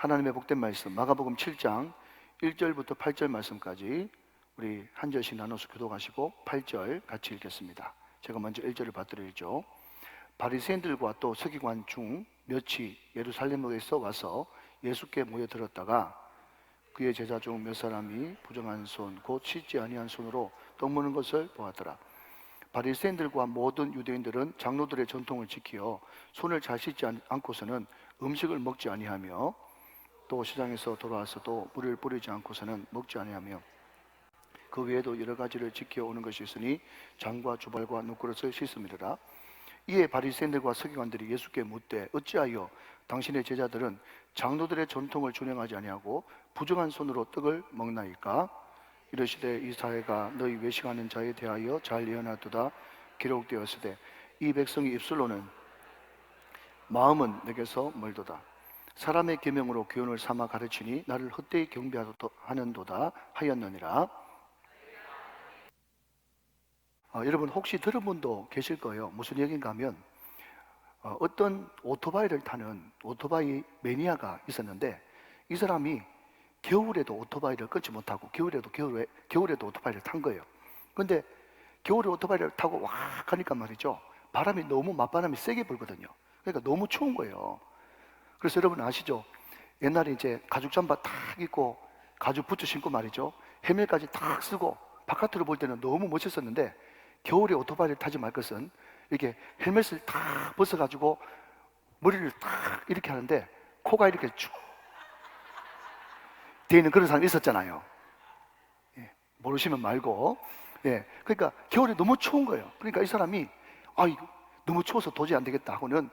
하나님의 복된 말씀 마가복음 7장 1절부터 8절 말씀까지 우리 한 절씩 나눠서 교독하시고 8절 같이 읽겠습니다. 제가 먼저 1절을 받들어야죠. 바리새인들과 또 서기관 중 몇이 예루살렘에서 와서 예수께 모여들었다가 그의 제자 중 몇 사람이 부정한 손 곧 씻지 아니한 손으로 떡 먹는 것을 보았더라. 바리새인들과 모든 유대인들은 장로들의 전통을 지키어 손을 잘 씻지 않고서는 음식을 먹지 아니하며 또 시장에서 돌아와서도 물을 뿌리지 않고서는 먹지 아니하며 그 외에도 여러 가지를 지켜오는 것이 있으니 장과 주발과 눈그릇을 씻음이라. 이에 바리새인들과 서기관들이 예수께 묻되 어찌하여 당신의 제자들은 장로들의 전통을 준행하지 아니하고 부정한 손으로 떡을 먹나이까? 이르시되 이 사회가 너희 외식하는 자에 대하여 잘 예언하도다. 기록되었으되 이 백성이 입술로는 마음은 내게서 멀도다. 사람의 계명으로 교훈을 삼아 가르치니 나를 헛되이 경배하는도다 하였느니라. 여러분 혹시 들은 분도 계실 거예요. 무슨 얘기인가 하면 어떤 오토바이를 타는 오토바이 매니아가 있었는데 이 사람이 겨울에도 오토바이를 끊지 못하고 겨울에도 오토바이를 탄 거예요. 그런데 겨울에 오토바이를 타고 와 가니까 말이죠, 바람이 너무 맞바람이 세게 불거든요. 그러니까 너무 추운 거예요. 그래서 여러분 아시죠? 옛날에 이제 가죽 잠바 탁 입고 가죽 부츠 신고 말이죠, 헬멧까지 탁 쓰고 바깥으로 볼 때는 너무 멋있었는데 겨울에 오토바이를 타지 말 것은 이렇게 헬멧을 탁 벗어가지고 머리를 탁 이렇게 하는데 코가 이렇게 쭉 되어 있는 그런 사람이 있었잖아요. 모르시면 말고. 그러니까 겨울에 너무 추운 거예요. 그러니까 이 사람이 이거 너무 추워서 도저히 안 되겠다 하고는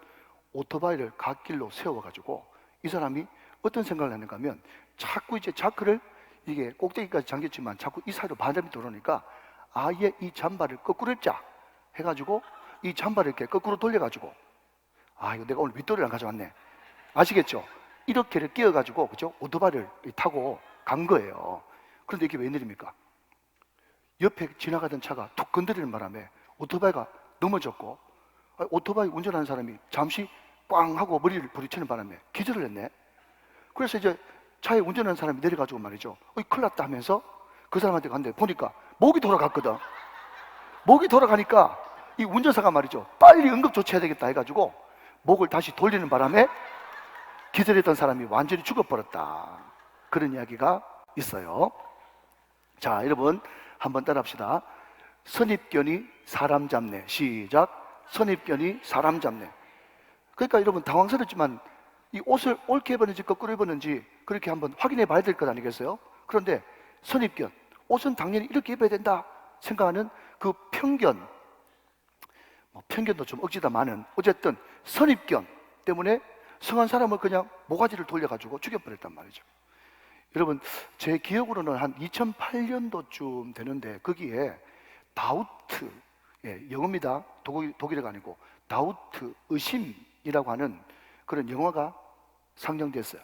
오토바이를 갓길로 세워가지고 이 사람이 어떤 생각을 했는가 하면 자꾸 이제 자크를 이게 꼭대기까지 잠겼지만 자꾸 이 사이로 바람이 들어오니까 아예 이 잠바를 거꾸로 짜 해가지고 이 잠바를 이렇게 거꾸로 돌려가지고 이거 내가 오늘 윗도리를 안 가져왔네. 아시겠죠? 이렇게를 끼워가지고 그죠? 오토바이를 타고 간 거예요. 그런데 이게 웬일입니까? 옆에 지나가던 차가 툭 건드리는 바람에 오토바이가 넘어졌고 오토바이 운전하는 사람이 잠시 꽝 하고 머리를 부딪히는 바람에 기절을 했네. 그래서 이제 차에 운전하는 사람이 내려가지고 말이죠, 큰일 났다 하면서 그 사람한테 갔는데 보니까 목이 돌아갔거든. 목이 돌아가니까 이 운전사가 말이죠, 빨리 응급조치해야 되겠다 해가지고 목을 다시 돌리는 바람에 기절했던 사람이 완전히 죽어버렸다. 그런 이야기가 있어요. 자, 여러분 한번 따라합시다. 선입견이 사람 잡네. 시작. 선입견이 사람 잡네. 그러니까 여러분 당황스럽지만 이 옷을 옳게 입었는지 거꾸로 입었는지 그렇게 한번 확인해 봐야 될 것 아니겠어요? 그런데 선입견, 옷은 당연히 이렇게 입어야 된다 생각하는 그 편견, 편견도 좀 억지다마는 어쨌든 선입견 때문에 성한 사람을 그냥 모가지를 돌려가지고 죽여버렸단 말이죠. 여러분 제 기억으로는 한 2008년도쯤 되는데 거기에 다우트, 영어입니다. 독일어가 아니고 다우트, 의심이라고 하는 그런 영화가 상영됐어요.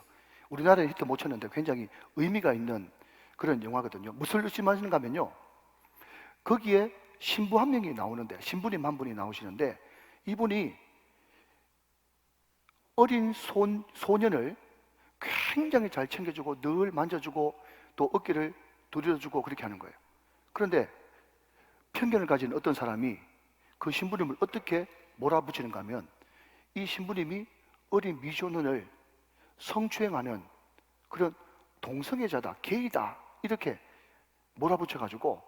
우리나라에 히트 못 쳤는데 굉장히 의미가 있는 그런 영화거든요. 무슨 의심하시는가 하면요, 거기에 신부 한 명이 나오는데, 신부님 한 분이 나오시는데 이분이 어린 소년을 굉장히 잘 챙겨주고 늘 만져주고 또 어깨를 두드려주고 그렇게 하는 거예요. 그런데 편견을 가진 어떤 사람이 그 신부님을 어떻게 몰아붙이는가 하면 이 신부님이 어린 미소년을 성추행하는 그런 동성애자다, 게이다 이렇게 몰아붙여가지고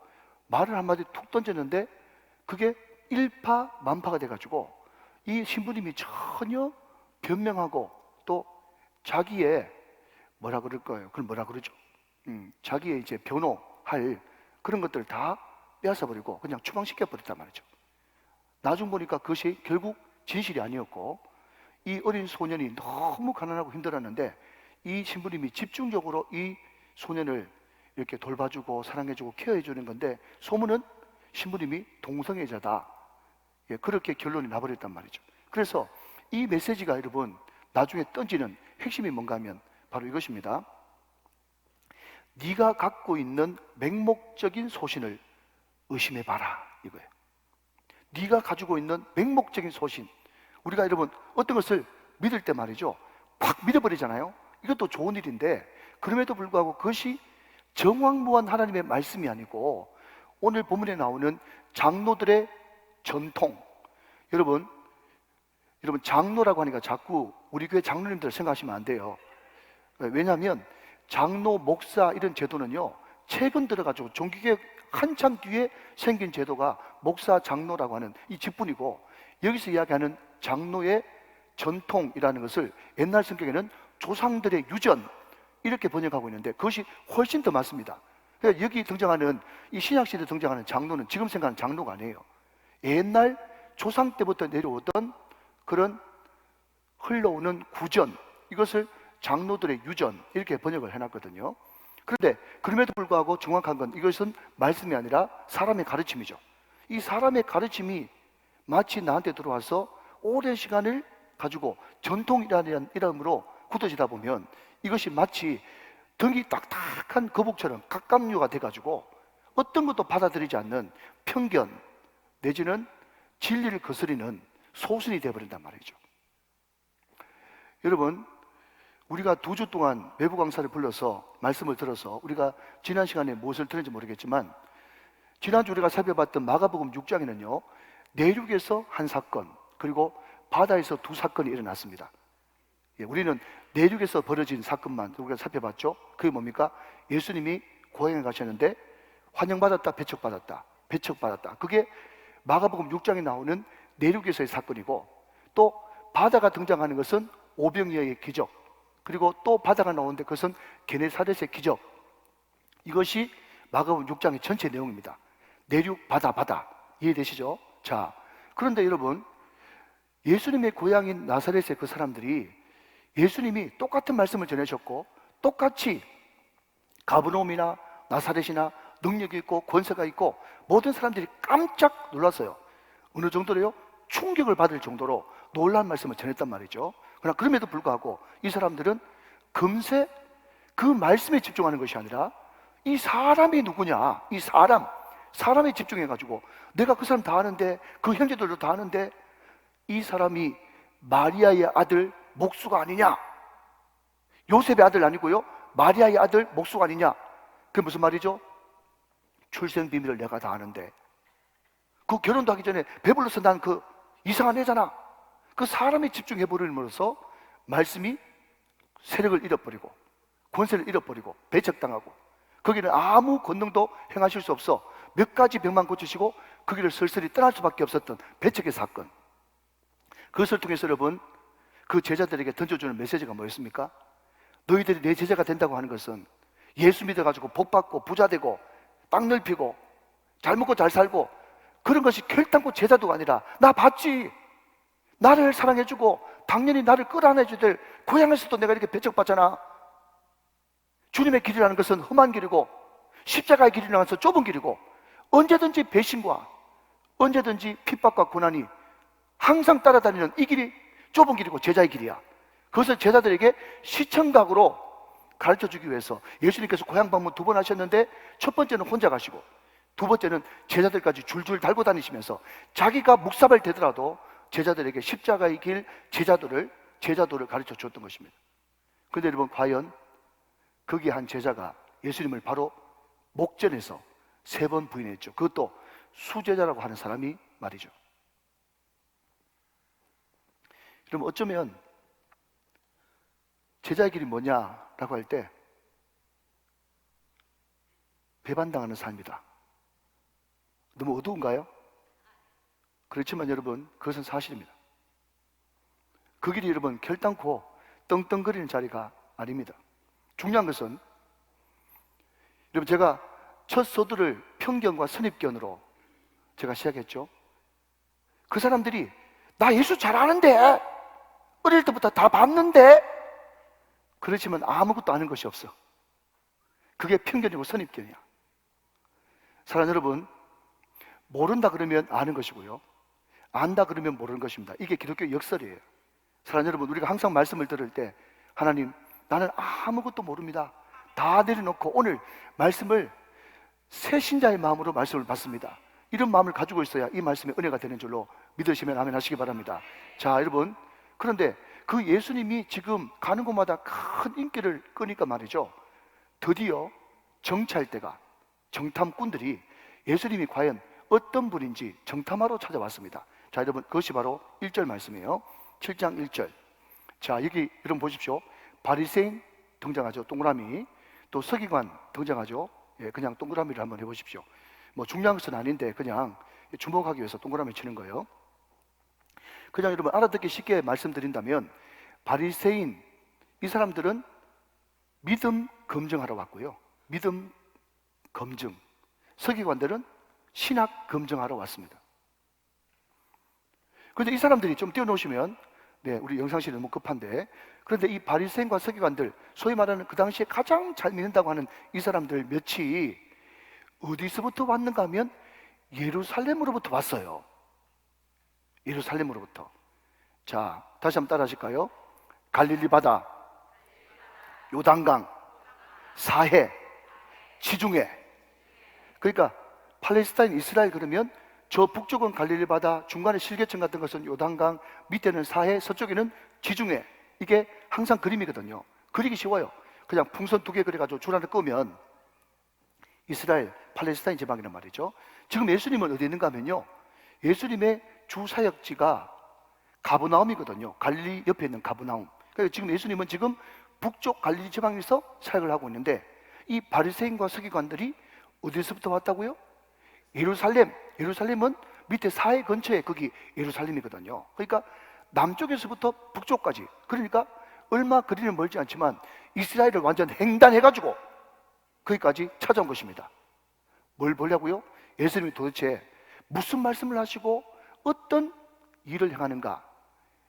말을 한마디 툭 던졌는데 그게 일파만파가 돼가지고 이 신부님이 전혀 변명하고 또 자기의 뭐라 그럴 거예요? 그걸 뭐라 그러죠? 자기의 이제 변호할 그런 것들을 다 빼앗아버리고 그냥 추방시켜버렸단 말이죠. 나중 보니까 그것이 결국 진실이 아니었고 이 어린 소년이 너무 가난하고 힘들었는데 이 신부님이 집중적으로 이 소년을 이렇게 돌봐주고 사랑해주고 케어해주는 건데 소문은 신부님이 동성애자다, 그렇게 결론이 나버렸단 말이죠. 그래서 이 메시지가 여러분 나중에 던지는 핵심이 뭔가 하면 바로 이것입니다. 네가 갖고 있는 맹목적인 소신을 의심해봐라 이거예요. 네가 가지고 있는 맹목적인 소신, 우리가 여러분 어떤 것을 믿을 때 말이죠, 확 믿어버리잖아요. 이것도 좋은 일인데, 그럼에도 불구하고 그것이 정황무한 하나님의 말씀이 아니고 오늘 본문에 나오는 장로들의 전통. 여러분 장로라고 하니까 자꾸 우리 교회 장로님들 생각하시면 안 돼요. 왜냐하면 장로, 목사 이런 제도는요, 최근 들어가지고 종교개혁 한참 뒤에 생긴 제도가 목사, 장로라고 하는 이 직분이고, 여기서 이야기하는 장로의 전통이라는 것을 옛날 성경에는 조상들의 유전 이렇게 번역하고 있는데, 그것이 훨씬 더 맞습니다. 그러니까 여기 등장하는 이 신약시대에 등장하는 장로는 지금 생각하는 장로가 아니에요. 옛날 조상 때부터 내려오던 그런 흘러오는 구전, 이것을 장로들의 유전 이렇게 번역을 해놨거든요. 그런데 그럼에도 불구하고 정확한 건 이것은 말씀이 아니라 사람의 가르침이죠. 이 사람의 가르침이 마치 나한테 들어와서 오랜 시간을 가지고 전통이라는 이름으로 굳어지다 보면 이것이 마치 등이 딱딱한 거북처럼 갑각류가 돼가지고 어떤 것도 받아들이지 않는 편견 내지는 진리를 거스리는 소순이 되어버린단 말이죠. 여러분, 우리가 2주 동안 외부 강사를 불러서 말씀을 들어서 우리가 지난 시간에 무엇을 들었는지 모르겠지만, 지난주 우리가 살펴봤던 마가복음 6장에는요 내륙에서 한 사건, 그리고 바다에서 2사건이 일어났습니다. 우리는 내륙에서 벌어진 사건만 우리가 살펴봤죠. 그게 뭡니까? 예수님이 고향에 가셨는데 환영받았다, 배척받았다. 그게 마가복음 6장에 나오는 내륙에서의 사건이고, 또 바다가 등장하는 것은 오병이어의 기적, 그리고 또 바다가 나오는데 그것은 게네사렛의 기적. 이것이 마가복음 6장의 전체 내용입니다. 내륙, 바다. 이해되시죠? 자, 그런데 여러분, 예수님의 고향인 나사렛의 그 사람들이 예수님이 똑같은 말씀을 전하셨고 똑같이 가브나움이나 나사렛이나 능력이 있고 권세가 있고 모든 사람들이 깜짝 놀랐어요. 어느 정도로요? 충격을 받을 정도로 놀라운 말씀을 전했단 말이죠. 그러나 그럼에도 불구하고 이 사람들은 금세 그 말씀에 집중하는 것이 아니라 이 사람이 누구냐, 이 사람에 집중해가지고 내가 그 사람 다 아는데, 그 형제들도 다 아는데 이 사람이 마리아의 아들 목수가 아니냐, 요셉의 아들 아니고요 마리아의 아들 목수가 아니냐. 그게 무슨 말이죠? 출생 비밀을 내가 다 아는데, 그 결혼도 하기 전에 배불러서 난 그 이상한 애잖아. 그 사람에 집중해버림으로써 말씀이 세력을 잃어버리고 권세를 잃어버리고 배척당하고, 거기는 아무 권능도 행하실 수 없어 몇 가지 병만 고치시고 그 길을 슬슬이 떠날 수밖에 없었던 배척의 사건. 그것을 통해서 여러분, 그 제자들에게 던져주는 메시지가 뭐였습니까? 너희들이 내 제자가 된다고 하는 것은 예수 믿어가지고 복받고 부자되고 땅 넓히고 잘 먹고 잘 살고 그런 것이 결단코 제자도가 아니라, 나 봤지, 나를 사랑해주고 당연히 나를 끌어안아줘야 될 고향에서도 내가 이렇게 배척받잖아. 주님의 길이라는 것은 험한 길이고 십자가의 길이라는 것은 좁은 길이고 언제든지 배신과 언제든지 핍박과 고난이 항상 따라다니는 이 길이 좁은 길이고 제자의 길이야. 그것을 제자들에게 시청각으로 가르쳐주기 위해서 예수님께서 고향 방문 2번 하셨는데, 첫 번째는 혼자 가시고 두 번째는 제자들까지 줄줄 달고 다니시면서 자기가 묵사발 되더라도 제자들에게 십자가의 길, 제자도를 가르쳐 줬던 것입니다. 그런데 여러분, 과연 거기 한 제자가 예수님을 바로 목전에서 3번 부인했죠. 그것도 수제자라고 하는 사람이 말이죠. 여러분, 어쩌면 제자의 길이 뭐냐라고 할 때 배반당하는 삶이다. 너무 어두운가요? 그렇지만 여러분, 그것은 사실입니다. 그 길이 여러분 결단코 떵떵거리는 자리가 아닙니다. 중요한 것은, 여러분, 제가 첫 서두를 편견과 선입견으로 제가 시작했죠. 그 사람들이 나 예수 잘 아는데, 어릴 때부터 다 봤는데, 그렇지만 아무것도 아는 것이 없어. 그게 편견이고 선입견이야. 사랑하는 여러분, 모른다 그러면 아는 것이고요, 안다 그러면 모르는 것입니다. 이게 기독교 역설이에요. 사랑하는 여러분, 우리가 항상 말씀을 들을 때 하나님, 나는 아무것도 모릅니다, 다 내려놓고 오늘 말씀을 새 신자의 마음으로 말씀을 받습니다, 이런 마음을 가지고 있어야 이 말씀의 은혜가 되는 줄로 믿으시면 아멘 하시기 바랍니다. 자, 여러분, 그런데 그 예수님이 지금 가는 곳마다 큰 인기를 끄니까 말이죠, 드디어 정찰대가, 정탐꾼들이 예수님이 과연 어떤 분인지 정탐하러 찾아왔습니다. 자, 여러분, 그것이 바로 1절 말씀이에요. 7장 1절. 자, 여기 여러분 보십시오. 바리새인 등장하죠. 동그라미. 또 서기관 등장하죠. 예, 그냥 동그라미를 한번 해보십시오. 뭐 중요한 것은 아닌데 그냥 주목하기 위해서 동그라미 치는 거예요. 그냥 여러분 알아듣기 쉽게 말씀드린다면, 바리새인, 이 사람들은 믿음 검증하러 왔고요, 믿음 검증. 서기관들은 신학 검증하러 왔습니다. 그런데 이 사람들이 좀 띄워놓으시면, 네, 우리 영상실이 너무 급한데, 그런데 이 바리새인과 서기관들, 소위 말하는 그 당시에 가장 잘 믿는다고 하는 이 사람들 몇이 어디서부터 왔는가 하면 예루살렘으로부터 왔어요. 예루살렘으로부터. 자, 다시 한번 따라 하실까요? 갈릴리 바다, 요단강, 사해, 지중해. 그러니까 팔레스타인, 이스라엘 그러면 저 북쪽은 갈릴리 바다, 중간에 실개천 같은 것은 요단강, 밑에는 사해, 서쪽에는 지중해. 이게 항상 그림이거든요. 그리기 쉬워요. 그냥 풍선 2개 그려가지고 줄 하나 끄면 이스라엘, 팔레스타인 지방이란 말이죠. 지금 예수님은 어디 있는가 하면요, 예수님의 주 사역지가 가브나움이거든요. 갈릴리 옆에 있는 가브나움. 그러니까 지금 예수님은 지금 북쪽 갈릴리 지방에서 사역을 하고 있는데, 이 바리새인과 서기관들이 어디서부터 왔다고요? 예루살렘. 예루살렘은 밑에 사해 근처에 거기 예루살렘이거든요. 그러니까 남쪽에서부터 북쪽까지, 그러니까 얼마 거리는 멀지 않지만 이스라엘을 완전 횡단해가지고 거기까지 찾아온 것입니다. 뭘 보려고요? 예수님이 도대체 무슨 말씀을 하시고 어떤 일을 행하는가.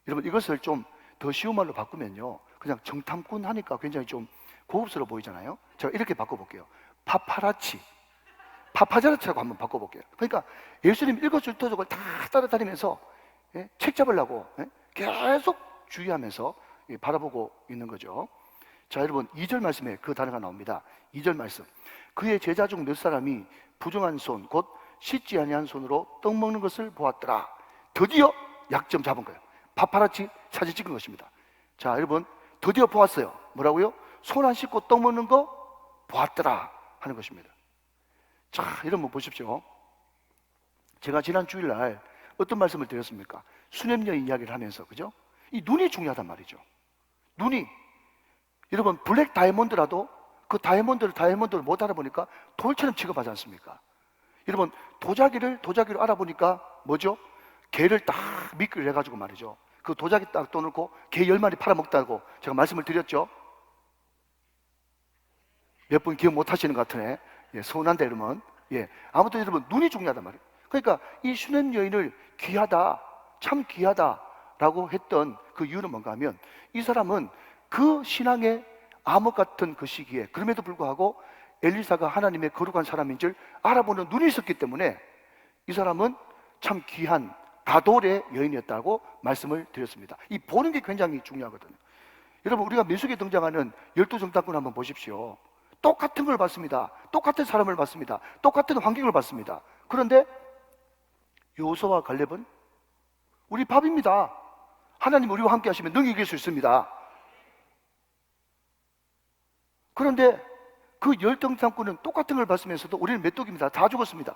여러분, 이것을 좀 더 쉬운 말로 바꾸면요, 그냥 정탐꾼 하니까 굉장히 좀 고급스러워 보이잖아요. 제가 이렇게 바꿔볼게요. 파파라치, 파파자라치라고 한번 바꿔볼게요. 그러니까 예수님 일거수일투족을 다 따라다니면서, 예? 책 잡으려고, 예? 계속 주의하면서, 예, 바라보고 있는 거죠. 자, 여러분, 2절 말씀에 그 단어가 나옵니다. 2절 말씀. 그의 제자 중 몇 사람이 부정한 손, 곧 씻지 아니한 손으로 떡 먹는 것을 보았더라. 드디어 약점 잡은 거예요. 파파라치 사진 찍은 것입니다. 자, 여러분, 드디어 보았어요. 뭐라고요? 손 안 씻고 떡 먹는 거 보았더라 하는 것입니다. 자, 여러분 보십시오. 제가 지난 주일날 어떤 말씀을 드렸습니까? 수냄 여인 이야기를 하면서, 그죠? 이 눈이 중요하단 말이죠. 눈이. 여러분, 블랙 다이아몬드라도 그 다이아몬드를 못 알아보니까 돌처럼 취급하지 않습니까? 여러분, 도자기를 알아보니까 뭐죠? 개를 딱 미끼를 해가지고 말이죠, 그 도자기 딱 떠놓고 개 10마리 팔아먹다고 제가 말씀을 드렸죠. 몇 분 기억 못 하시는 것 같으네. 예, 서운한데 여러분. 예, 아무튼 여러분, 눈이 중요하단 말이에요. 그러니까 이 슈넴 여인을 귀하다, 참 귀하다라고 했던 그 이유는 뭔가 하면, 이 사람은 그 신앙의 암흑 같은 그 시기에 그럼에도 불구하고 엘리사가 하나님의 거룩한 사람인 줄 알아보는 눈이 있었기 때문에 이 사람은 참 귀한 가돌의 여인이었다고 말씀을 드렸습니다. 이 보는 게 굉장히 중요하거든요. 여러분, 우리가 민수기에 등장하는 12정탐꾼 한번 보십시오. 똑같은 걸 봤습니다. 똑같은 사람을 봤습니다. 똑같은 환경을 봤습니다. 그런데 여호수아와 갈렙은 우리 밥입니다. 하나님 우리와 함께 하시면 능히 이길 수 있습니다. 그런데 그 10정탐꾼은 똑같은 걸 봤으면서도 우리는 메뚜기입니다. 다 죽었습니다.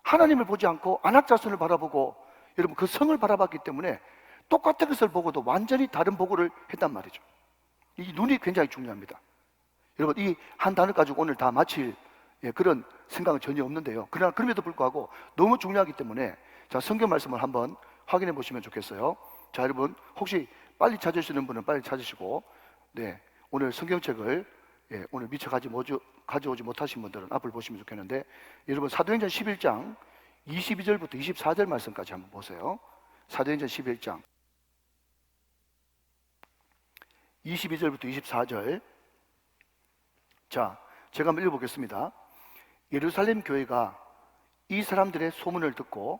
하나님을 보지 않고 안악자손을 바라보고, 여러분, 그 성을 바라봤기 때문에 똑같은 것을 보고도 완전히 다른 보고를 했단 말이죠. 이 눈이 굉장히 중요합니다. 여러분, 이 한 단어 가지고 오늘 다 마칠, 예, 그런 생각은 전혀 없는데요. 그러나 그럼에도 불구하고 너무 중요하기 때문에, 자, 성경 말씀을 한번 확인해 보시면 좋겠어요. 자, 여러분, 혹시 빨리 찾으시는 분은 빨리 찾으시고, 네, 오늘 성경책을, 예, 오늘 미처 가져오지 못하신 분들은 앞을 보시면 좋겠는데, 여러분, 사도행전 11장 22절부터 24절 말씀까지 한번 보세요. 사도행전 11장 22절부터 24절. 자, 제가 한번 읽어보겠습니다. 예루살렘 교회가 이 사람들의 소문을 듣고,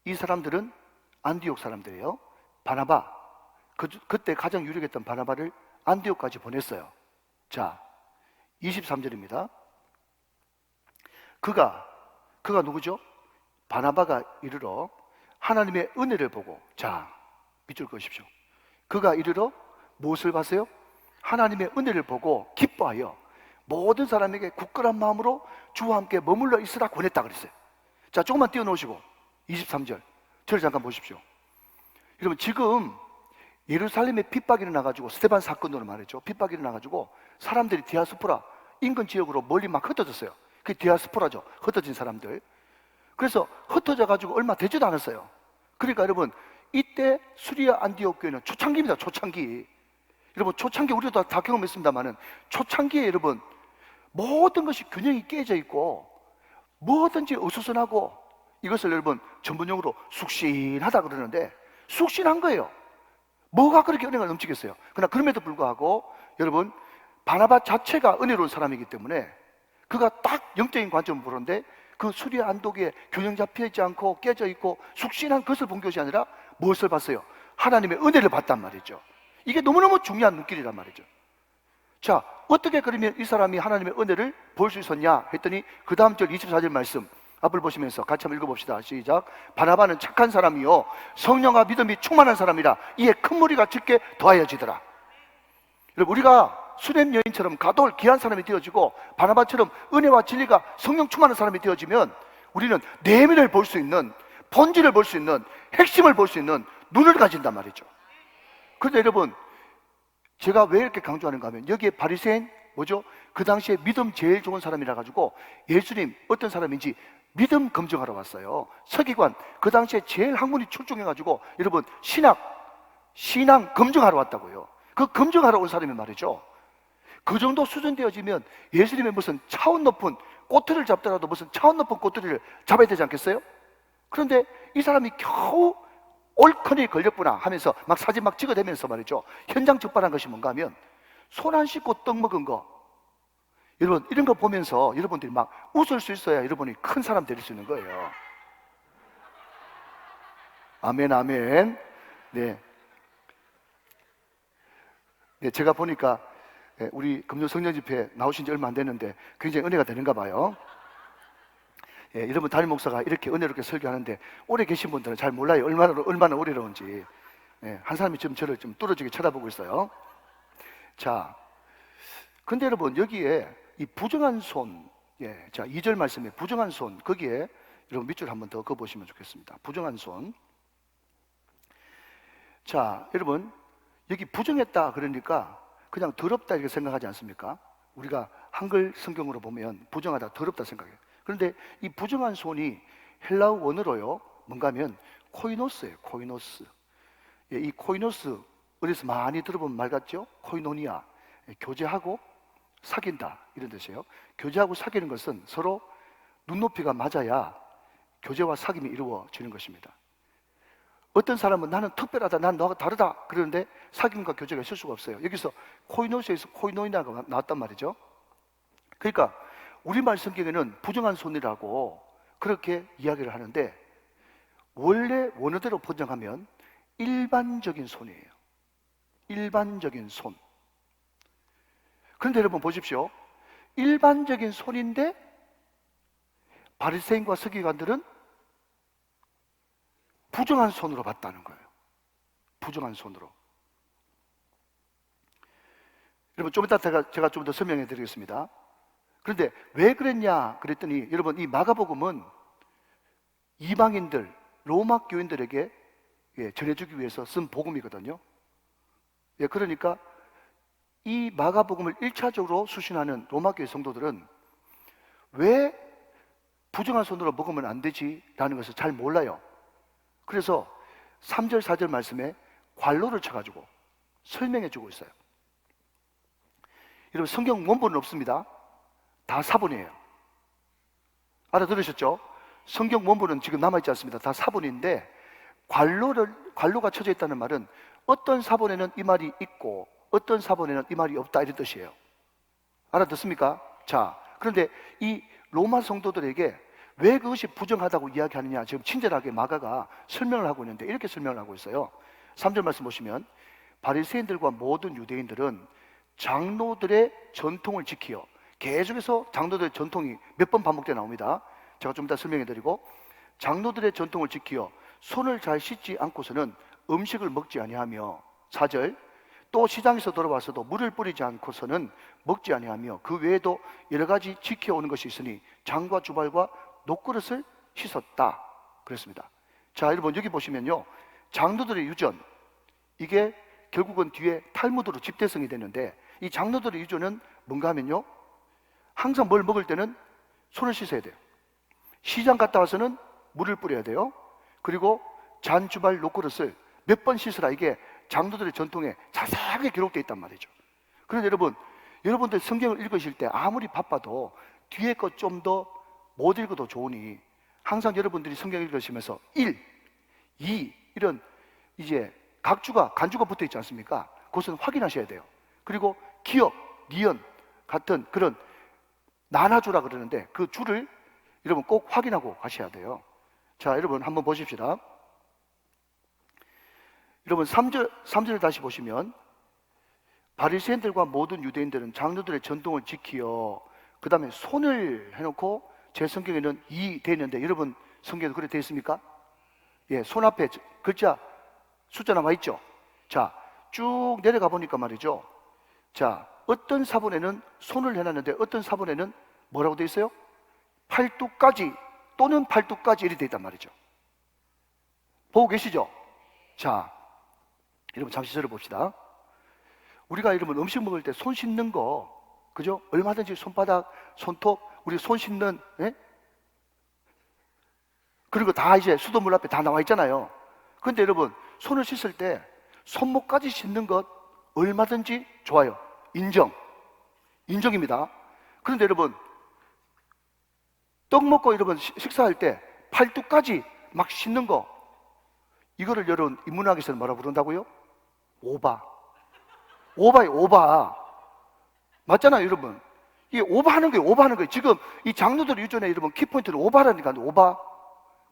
이 사람들은 안디옥 사람들이에요. 바나바, 그때 가장 유력했던 바나바를 안디옥까지 보냈어요. 자, 23절입니다. 그가 누구죠? 바나바가 이르러 하나님의 은혜를 보고, 자, 밑줄 그으십시오. 그가 이르러 무엇을 봤어요? 하나님의 은혜를 보고 기뻐하여 모든 사람에게 굳건한 마음으로 주와 함께 머물러 있으라 권했다 그랬어요. 자, 조금만 띄워놓으시고 23절 저를 잠깐 보십시오. 여러분, 지금 예루살렘에 핍박이 일어나가지고, 스데반 사건으로 말했죠. 핍박이 일어나가지고 사람들이 디아스포라 인근 지역으로 멀리 막 흩어졌어요. 그게 디아스포라죠. 흩어진 사람들. 그래서 흩어져가지고 얼마 되지도 않았어요. 그러니까 여러분, 이때 수리아 안디옥 교회는 초창기입니다. 초창기. 여러분, 초창기 우리도 다 경험했습니다만은, 초창기에 여러분 모든 것이 균형이 깨져 있고 뭐든지 어수선하고, 이것을 여러분 전문용어로 숙신하다 그러는데, 숙신한 거예요. 뭐가 그렇게 은혜가 넘치겠어요? 그러나 그럼에도 불구하고 여러분, 바나바 자체가 은혜로운 사람이기 때문에 그가 딱 영적인 관점을 보는데, 그 수리아 안독에 균형 잡혀 있지 않고 깨져 있고 숙신한 것을 본 것이 아니라 무엇을 봤어요? 하나님의 은혜를 봤단 말이죠. 이게 너무너무 중요한 눈길이란 말이죠. 자, 어떻게 그러면 이 사람이 하나님의 은혜를 볼 수 있었냐 했더니, 그 다음 절 24절 말씀 앞을 보시면서 같이 한번 읽어봅시다. 시작. 바나바는 착한 사람이요 성령과 믿음이 충만한 사람이라 이에 큰 무리가 짙게 더하여지더라. 여러분, 우리가 수냄 여인처럼 가돌 귀한 사람이 되어지고, 바나바처럼 은혜와 진리가 성령 충만한 사람이 되어지면 우리는 내면을 볼 수 있는, 본질을 볼 수 있는, 핵심을 볼 수 있는 눈을 가진단 말이죠. 그런데 여러분, 제가 왜 이렇게 강조하는가 하면, 여기에 바리새인 뭐죠? 그 당시에 믿음 제일 좋은 사람이라 가지고 예수님 어떤 사람인지 믿음 검증하러 왔어요. 서기관, 그 당시에 제일 학문이 출중해 가지고 여러분 신앙 검증하러 왔다고요. 그 검증하러 온 사람이 말이죠. 그 정도 수준 되어지면 예수님의 무슨 차원 높은 꼬투리를 잡더라도 무슨 차원 높은 꼬투리를 잡아야 되지 않겠어요? 그런데 이 사람이 겨우 올컨이 걸렸구나 하면서 막 사진 막 찍어대면서 말이죠, 현장 적발한 것이 뭔가 하면, 손 안 씻고 떡 먹은 거. 여러분, 이런 거 보면서 여러분들이 막 웃을 수 있어야 여러분이 큰 사람 될 수 있는 거예요. 아멘, 아멘. 네. 네, 제가 보니까 우리 금요 성령 집회 나오신 지 얼마 안 됐는데 굉장히 은혜가 되는가 봐요. 예, 여러분, 담임 목사가 이렇게 은혜롭게 설교하는데 오래 계신 분들은 잘 몰라요. 얼마나 은혜로운지. 예, 한 사람이 지금 저를 좀 뚫어지게 쳐다보고 있어요. 자, 근데 여러분, 여기에 이 부정한 손, 예, 자, 2절 말씀에 부정한 손, 거기에 여러분 밑줄 한번 더 그어보시면 좋겠습니다. 부정한 손. 자, 여러분, 여기 부정했다 그러니까 그냥 더럽다 이렇게 생각하지 않습니까? 우리가 한글 성경으로 보면 부정하다, 더럽다 생각해요. 그런데 이 부정한 손이 헬라어 원어로요, 뭔가 하면 코이노스예요. 코이노스. 예, 이 코이노스, 어디서 많이 들어본 말 같죠? 코이노니아. 예, 교제하고 사귄다 이런 뜻이에요. 교제하고 사귀는 것은 서로 눈높이가 맞아야 교제와 사귐이 이루어지는 것입니다. 어떤 사람은 나는 특별하다, 난 너하고 다르다 그러는데 사귐과 교제가 있을 수가 없어요. 여기서 코이노스에서 코이노니아가 나왔단 말이죠. 그러니까 우리말 성경에는 부정한 손이라고 그렇게 이야기를 하는데, 원래 원어대로 번역하면 일반적인 손이에요. 일반적인 손. 그런데 여러분 보십시오. 일반적인 손인데 바리새인과 서기관들은 부정한 손으로 봤다는 거예요. 부정한 손으로. 여러분, 좀 이따 제가 좀 더 설명해 드리겠습니다. 그런데 왜 그랬냐 그랬더니, 여러분, 이 마가복음은 이방인들, 로마 교인들에게 전해주기 위해서 쓴 복음이거든요. 예, 그러니까 이 마가복음을 1차적으로 수신하는 로마 교회 성도들은 왜 부정한 손으로 먹으면 안 되지? 라는 것을 잘 몰라요. 그래서 3절, 4절 말씀에 괄호를 쳐가지고 설명해 주고 있어요. 여러분, 성경 원본은 없습니다. 다 사본이에요. 알아들으셨죠? 성경 원본은 지금 남아있지 않습니다. 다 사본인데, 괄호가 쳐져 있다는 말은 어떤 사본에는 이 말이 있고 어떤 사본에는 이 말이 없다 이런 뜻이에요. 알아듣습니까? 자, 그런데 이 로마 성도들에게 왜 그것이 부정하다고 이야기하느냐, 지금 친절하게 마가가 설명을 하고 있는데 이렇게 설명을 하고 있어요. 3절 말씀 보시면, 바리새인들과 모든 유대인들은 장로들의 전통을 지키어, 계속해서 장로들의 전통이 몇 번 반복되어 나옵니다. 제가 좀 이따 설명해 드리고, 장로들의 전통을 지키어 손을 잘 씻지 않고서는 음식을 먹지 아니하며 4절 또 시장에서 돌아와서도 물을 뿌리지 않고서는 먹지 아니하며 그 외에도 여러 가지 지켜오는 것이 있으니 장과 주발과 녹그릇을 씻었다 그랬습니다. 자, 여러분 여기 보시면요, 장로들의 유전, 이게 결국은 뒤에 탈무드로 집대성이 되는데, 이 장로들의 유전은 뭔가 하면요, 항상 뭘 먹을 때는 손을 씻어야 돼요. 시장 갔다 와서는 물을 뿌려야 돼요. 그리고 잔, 주발, 녹그릇을 몇 번 씻으라, 이게 장로들의 전통에 자세하게 기록되어 있단 말이죠. 그런데 여러분들 성경을 읽으실 때 아무리 바빠도 뒤에 것 좀 더 못 읽어도 좋으니 항상 여러분들이 성경 읽으시면서 1, 2 이런 이제 간주가 붙어 있지 않습니까? 그것은 확인하셔야 돼요. 그리고 기역, 니은 같은 그런 나눠주라 그러는데 그 줄을 여러분 꼭 확인하고 가셔야 돼요. 자, 여러분 한번 보십시다. 여러분 3절 다시 보시면 바리새인들과 모든 유대인들은 장로들의 전통을 지키어, 그 다음에 손을 해놓고, 제 성경에는 이 되어 있는데 여러분 성경에도 그렇게 되어 있습니까? 예, 손 앞에 글자 숫자 남아 있죠. 자, 쭉 내려가 보니까 말이죠. 자, 어떤 사본에는 손을 해놨는데 어떤 사본에는 뭐라고 되어 있어요? 팔뚝까지 또는 팔뚝까지 이렇게 되어 있단 말이죠. 보고 계시죠? 자, 여러분 잠시 저를 봅시다. 우리가 여러분 음식 먹을 때 손 씻는 거, 그죠? 얼마든지 손바닥, 손톱, 우리 손 씻는, 예? 그런 거 다 이제 수돗물 앞에 다 나와 있잖아요. 그런데 여러분 손을 씻을 때 손목까지 씻는 것 얼마든지 좋아요. 인정입니다. 그런데 여러분 떡 먹고 여러분 식사할 때 팔뚝까지 막 씻는 거, 이거를 여러분 인문학에서는 뭐라 부른다고요? 오바예요, 오바. 맞잖아요, 여러분. 이게 오바하는 거예요. 지금 이 장로들의 유전에 여러분 키포인트는 오바라니까, 오바.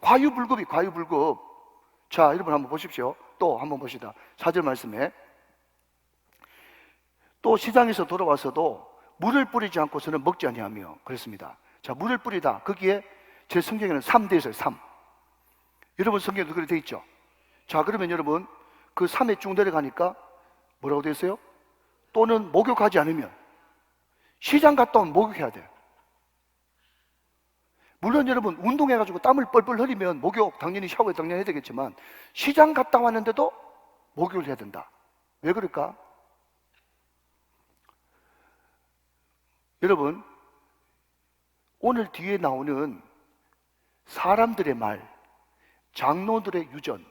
과유불급이 과유불급. 자, 여러분 한번 보십시오. 또 한번 보시다. 4절 말씀에 또 시장에서 돌아와서도 물을 뿌리지 않고서는 먹지 아니하며 그랬습니다. 자, 물을 뿌리다. 거기에 제 성경에는 3 되어 있어요. 3. 여러분 성경에도 그렇게 되어 있죠. 자, 그러면 여러분 그 3에 쭉 내려가니까 뭐라고 되어 있어요? 또는 목욕하지 않으면, 시장 갔다 오면 목욕해야 돼요. 물론 여러분 운동해가지고 땀을 뻘뻘 흘리면 목욕 당연히 샤워에 당연히 해야 되겠지만 시장 갔다 왔는데도 목욕을 해야 된다. 왜 그럴까? 여러분 오늘 뒤에 나오는 사람들의 말, 장로들의 유전,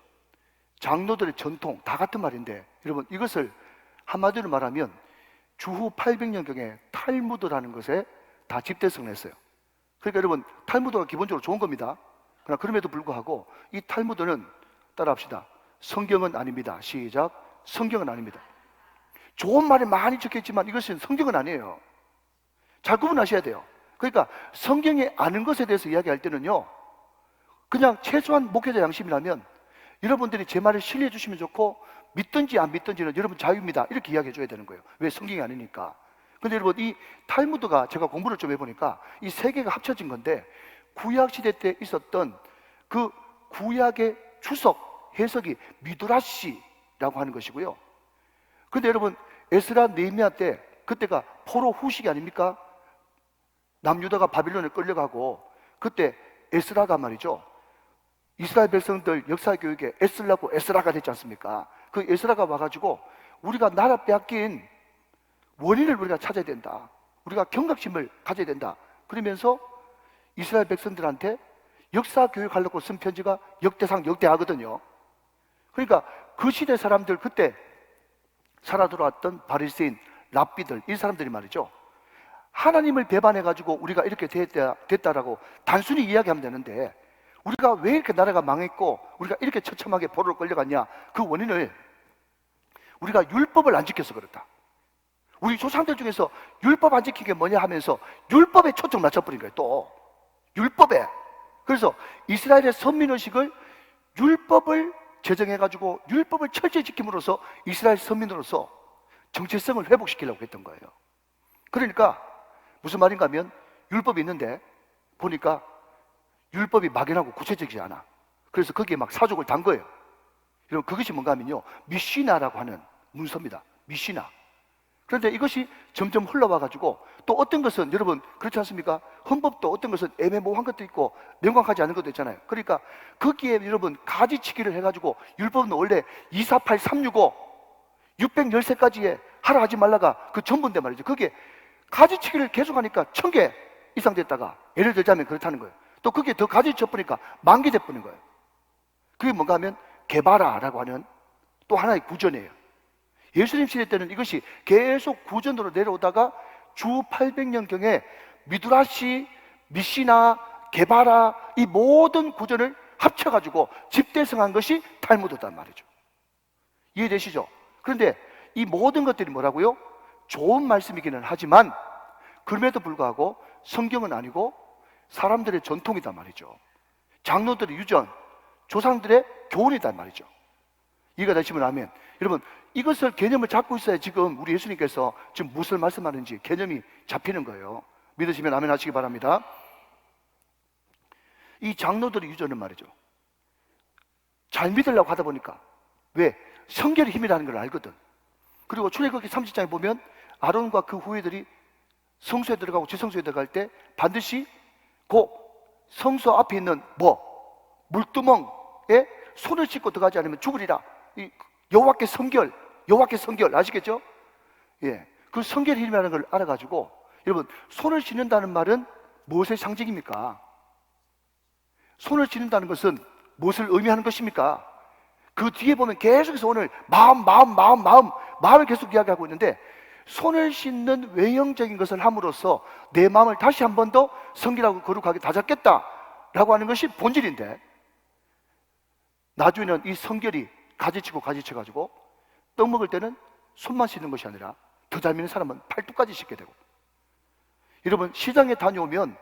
장로들의 전통 다 같은 말인데, 여러분 이것을 한마디로 말하면 주후 800년경에 탈무드라는 것에 다 집대성을 했어요. 그러니까 여러분 탈무드가 기본적으로 좋은 겁니다. 그러나 그럼에도 불구하고 이 탈무드는, 따라합시다, 성경은 아닙니다. 시작. 성경은 아닙니다. 좋은 말이 많이 적혀있지만 이것은 성경은 아니에요. 잘 구분하셔야 돼요. 그러니까 성경에 아는 것에 대해서 이야기할 때는요, 그냥 최소한 목회자 양심이라면 여러분들이 제 말을 신뢰해 주시면 좋고, 믿든지 안 믿든지는 여러분 자유입니다, 이렇게 이야기해 줘야 되는 거예요. 왜? 성경이 아니니까. 근데 여러분 이 탈무드가 제가 공부를 좀 해보니까 이 세 개가 합쳐진 건데, 구약시대 때 있었던 그 구약의 추석 해석이 미드라시라고 하는 것이고요. 근데 여러분 에스라 느헤미야 때 그때가 포로 후식이 아닙니까? 남유다가 바빌론에 끌려가고 그때 에스라가 말이죠, 이스라엘 백성들 역사 교육에 애쓰려고 에스라가 됐지 않습니까? 그 에스라가 와가지고 우리가 나라 빼앗긴 원인을 우리가 찾아야 된다, 우리가 경각심을 가져야 된다 그러면서 이스라엘 백성들한테 역사 교육하려고 쓴 편지가 역대상 역대하거든요. 그러니까 그 시대 사람들, 그때 살아 돌아왔던 바리새인, 랍비들, 이 사람들이 말이죠, 하나님을 배반해가지고 우리가 이렇게 됐다라고 단순히 이야기하면 되는데, 우리가 왜 이렇게 나라가 망했고 우리가 이렇게 처참하게 포로로 끌려갔냐, 그 원인을 우리가 율법을 안 지켜서 그렇다. 우리 조상들 중에서 율법 안 지킨 게 뭐냐 하면서 율법에 초점 맞춰버린 거예요. 또 율법에. 그래서 이스라엘의 선민의식을, 율법을 제정해가지고 율법을 철저히 지킴으로써 이스라엘 선민으로서 정체성을 회복시키려고 했던 거예요. 그러니까 무슨 말인가 하면, 율법이 있는데 보니까 율법이 막연하고 구체적이지 않아. 그래서 거기에 막 사족을 단 거예요. 여러분, 그것이 뭔가 하면요, 미시나라고 하는 문서입니다. 미시나. 그런데 이것이 점점 흘러와가지고 또 어떤 것은 여러분 그렇지 않습니까? 헌법도 어떤 것은 애매모호한 것도 있고 명확하지 않은 것도 있잖아요. 그러니까 거기에 여러분 가지치기를 해가지고 율법은 원래 248, 365, 613가지에 하라 하지 말라가 그 전부인데 말이죠. 그게 가지치기를 계속하니까 1000개 이상 됐다가 예를 들자면 그렇다는 거예요. 또 그게 더 가지쳐보니까 10,000개 돼버린 거예요. 그게 뭔가 하면 개바라라고 하는 또 하나의 구전이에요. 예수님 시대 때는 이것이 계속 구전으로 내려오다가 주 800년경에 미드라시, 미시나, 게바라 이 모든 구전을 합쳐가지고 집대성한 것이 탈무드단 말이죠. 이해되시죠? 그런데 이 모든 것들이 뭐라고요? 좋은 말씀이기는 하지만 그럼에도 불구하고 성경은 아니고 사람들의 전통이단 말이죠. 장로들의 유전, 조상들의 교훈이단 말이죠. 이해가 되시면 아멘. 여러분, 이것을 개념을 잡고 있어야 지금 우리 예수님께서 지금 무엇을 말씀하는지 개념이 잡히는 거예요. 믿으시면 아멘 하시기 바랍니다. 이 장로들의 유전은 말이죠, 잘 믿으려고 하다 보니까 왜? 성결의 힘이라는 걸 알거든. 그리고 출애굽기 30장에 보면 아론과 그 후예들이 성소에 들어가고 지성소에 들어갈 때 반드시 그 성소 앞에 있는 물두멍에 손을 씻고 들어가지 않으면 죽으리라. 이 여호와께 성결, 여호와께 성결 아시겠죠? 예, 그 성결의 힘이라는 걸 알아가지고 여러분, 손을 씻는다는 말은 무엇의 상징입니까? 손을 씻는다는 것은 무엇을 의미하는 것입니까? 그 뒤에 보면 계속해서 오늘 마음을 계속 이야기하고 있는데, 손을 씻는 외형적인 것을 함으로써 내 마음을 다시 한 번 더 성결하고 거룩하게 다잡겠다라고 하는 것이 본질인데, 나중에는 이 성결이 가지치고 떡 먹을 때는 손만 씻는 것이 아니라 더 잘 믿는 사람은 팔뚝까지 씻게 되고. 여러분, 시장에 다녀오면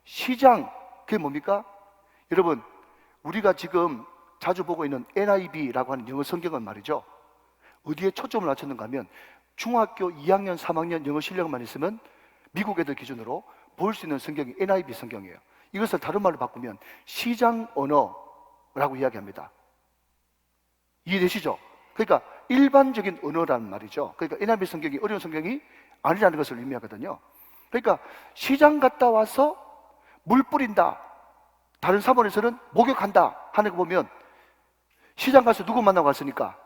시장, 그게 뭡니까? 여러분, 우리가 지금 자주 보고 있는 NIV라고 하는 영어 성경은 말이죠, 어디에 초점을 맞췄는가 하면 중학교 2학년, 3학년 영어 실력만 있으면 미국 애들 기준으로 볼 수 있는 성경이 NIV 성경이에요. 이것을 다른 말로 바꾸면 시장 언어라고 이야기합니다. 이해되시죠? 그러니까 일반적인 언어라는 말이죠. 그러니까 NIV 성경이 어려운 성경이 아니라는 것을 의미하거든요. 그러니까 시장 갔다 와서 물 뿌린다, 다른 사본에서는 목욕한다 하는 거 보면, 시장 가서 누구 만나고 왔으니까?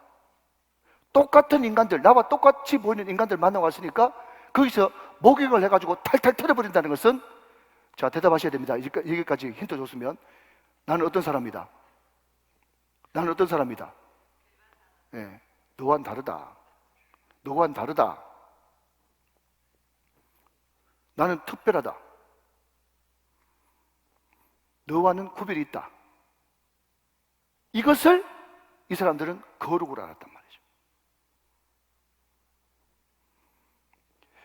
똑같은 인간들, 나와 똑같이 보이는 인간들 만나고 왔으니까 거기서 목욕을 해가지고 탈탈 털어버린다는 것은, 자, 대답하셔야 됩니다. 여기까지 힌트 줬으면, 나는 어떤 사람이다? 나는 어떤 사람이다? 예, 너와는 다르다. 너와는 다르다. 나는 특별하다. 너와는 구별이 있다. 이것을 이 사람들은 거룩으로 알았단 말이죠.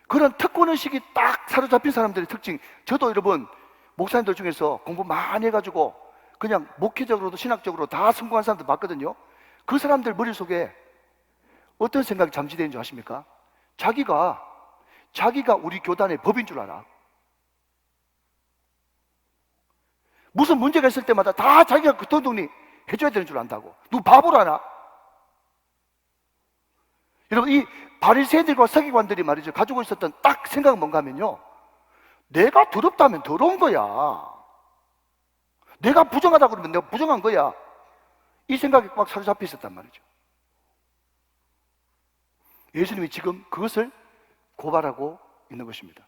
그런 특권의식이 딱 사로잡힌 사람들의 특징. 저도 여러분, 목사님들 중에서 공부 많이 해가지고 그냥 목회적으로도 신학적으로 다 성공한 사람들 봤거든요. 그 사람들 머릿속에 어떤 생각이 잠재되는 줄 아십니까? 자기가 우리 교단의 법인 줄 알아. 무슨 문제가 있을 때마다 다 자기가 그 도둑이 해줘야 되는 줄 안다고. 누구 바보라나? 여러분, 이 바리새인들과 서기관들이 말이죠, 가지고 있었던 딱 생각은 뭔가 하면요, 내가 더럽다면 더러운 거야. 내가 부정하다 그러면 내가 부정한 거야. 이 생각이 막 사로잡혀 있었단 말이죠. 예수님이 지금 그것을 고발하고 있는 것입니다.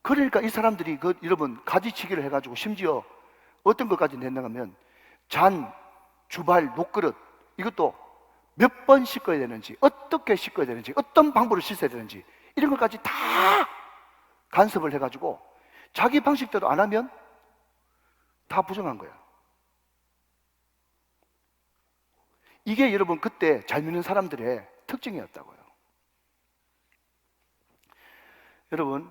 그러니까 이 사람들이 여러분, 가지치기를 해가지고 심지어 어떤 것까지 냈나 하면 잔, 주발, 녹그릇, 이것도 몇 번 씻어야 되는지, 어떻게 씻어야 되는지, 어떤 방법으로 씻어야 되는지, 이런 것까지 다 간섭을 해가지고 자기 방식대로 안 하면 다 부정한 거야. 이게 여러분 그때 잘 믿는 사람들의 특징이었다고요. 여러분,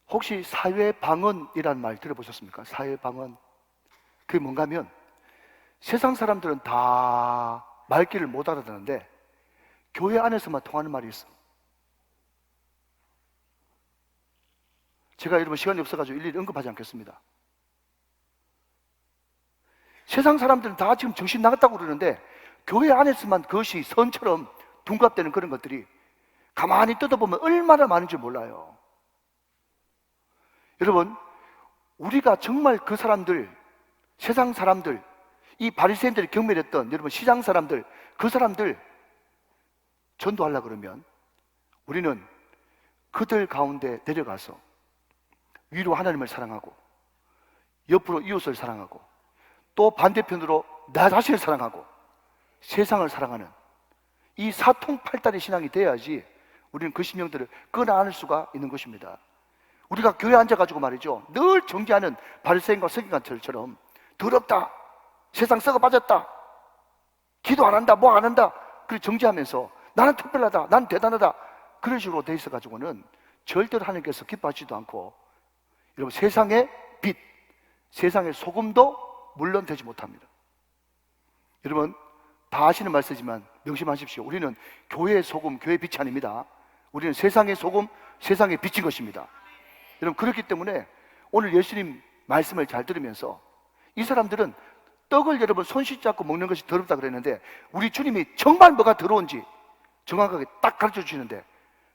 혹시 사회방언이라는 말 들어보셨습니까? 사회방언. 그게 뭔가 하면 세상 사람들은 다 말귀를 못 알아듣는데 교회 안에서만 통하는 말이 있어. 제가 여러분 시간이 없어가지고 일일이 언급하지 않겠습니다. 세상 사람들은 다 지금 정신 나갔다고 그러는데 교회 안에서만 그것이 선처럼 둔갑되는 그런 것들이 가만히 뜯어보면 얼마나 많은 줄 몰라요. 여러분, 우리가 정말 그 사람들, 세상 사람들, 이 바리새인들이 경멸했던 여러분 시장 사람들, 그 사람들 전도하려고 그러면 우리는 그들 가운데 내려가서 위로 하나님을 사랑하고 옆으로 이웃을 사랑하고 또 반대편으로 나 자신을 사랑하고 세상을 사랑하는 이 사통팔달의 신앙이 돼야지 우리는 그 심령들을 끌어안을 수가 있는 것입니다. 우리가 교회에 앉아가지고 말이죠, 늘 정죄하는 바리새인과 서기관들처럼 더럽다, 세상 썩어 빠졌다, 기도 안 한다, 뭐 안 한다, 그렇게 정죄하면서 나는 특별하다, 나는 대단하다, 그런 식으로 돼 있어가지고는 절대로 하나님께서 기뻐하지도 않고, 여러분 세상의 빛, 세상의 소금도 물론 되지 못합니다. 여러분 다 아시는 말씀이지만 명심하십시오. 우리는 교회의 소금, 교회의 빛이 아닙니다. 우리는 세상의 소금, 세상의 빛인 것입니다. 여러분 그렇기 때문에 오늘 예수님 말씀을 잘 들으면서 이 사람들은 떡을 여러분 손짓 잡고 먹는 것이 더럽다 그랬는데 우리 주님이 정말 뭐가 더러운지 정확하게 딱 가르쳐 주시는데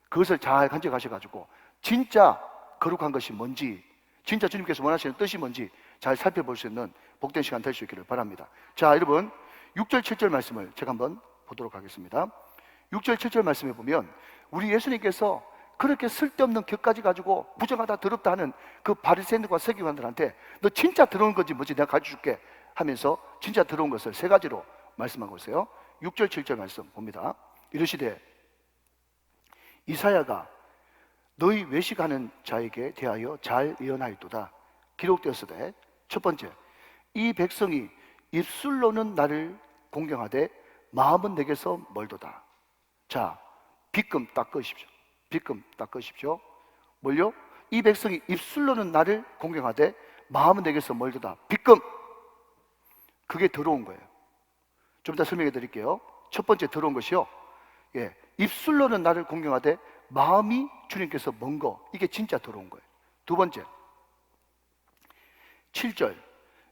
그것을 잘 간직하셔가지고 진짜 거룩한 것이 뭔지, 진짜 주님께서 원하시는 뜻이 뭔지 잘 살펴볼 수 있는 복된 시간 될 수 있기를 바랍니다. 자, 여러분 6절 7절 말씀을 제가 한번 보도록 하겠습니다. 6절 7절 말씀에 보면 우리 예수님께서 그렇게 쓸데없는 격까지 가지고 부정하다 더럽다 하는 그 바리새인들과 서기관들한테 너 진짜 더러운 건지 뭔지 내가 가르쳐 줄게 하면서 진짜 더러운 것을 세 가지로 말씀하고 있어요. 6절 7절 말씀 봅니다. 이르시되 이사야가 너희 외식하는 자에게 대하여 잘 예언하였도다. 기록되었으되 첫 번째, 이 백성이 입술로는 나를 공경하되 마음은 내게서 멀도다. 자, 빗금 닦으십시오. 빗금 닦으십시오. 뭘요? 이 백성이 입술로는 나를 공경하되 마음은 내게서 멀도다. 빗금. 그게 더러운 거예요. 좀 이따 설명해 드릴게요. 첫 번째 더러운 것이요, 예, 입술로는 나를 공경하되 마음이 주님께서 먼 거, 이게 진짜 더러운 거예요. 두 번째 7절,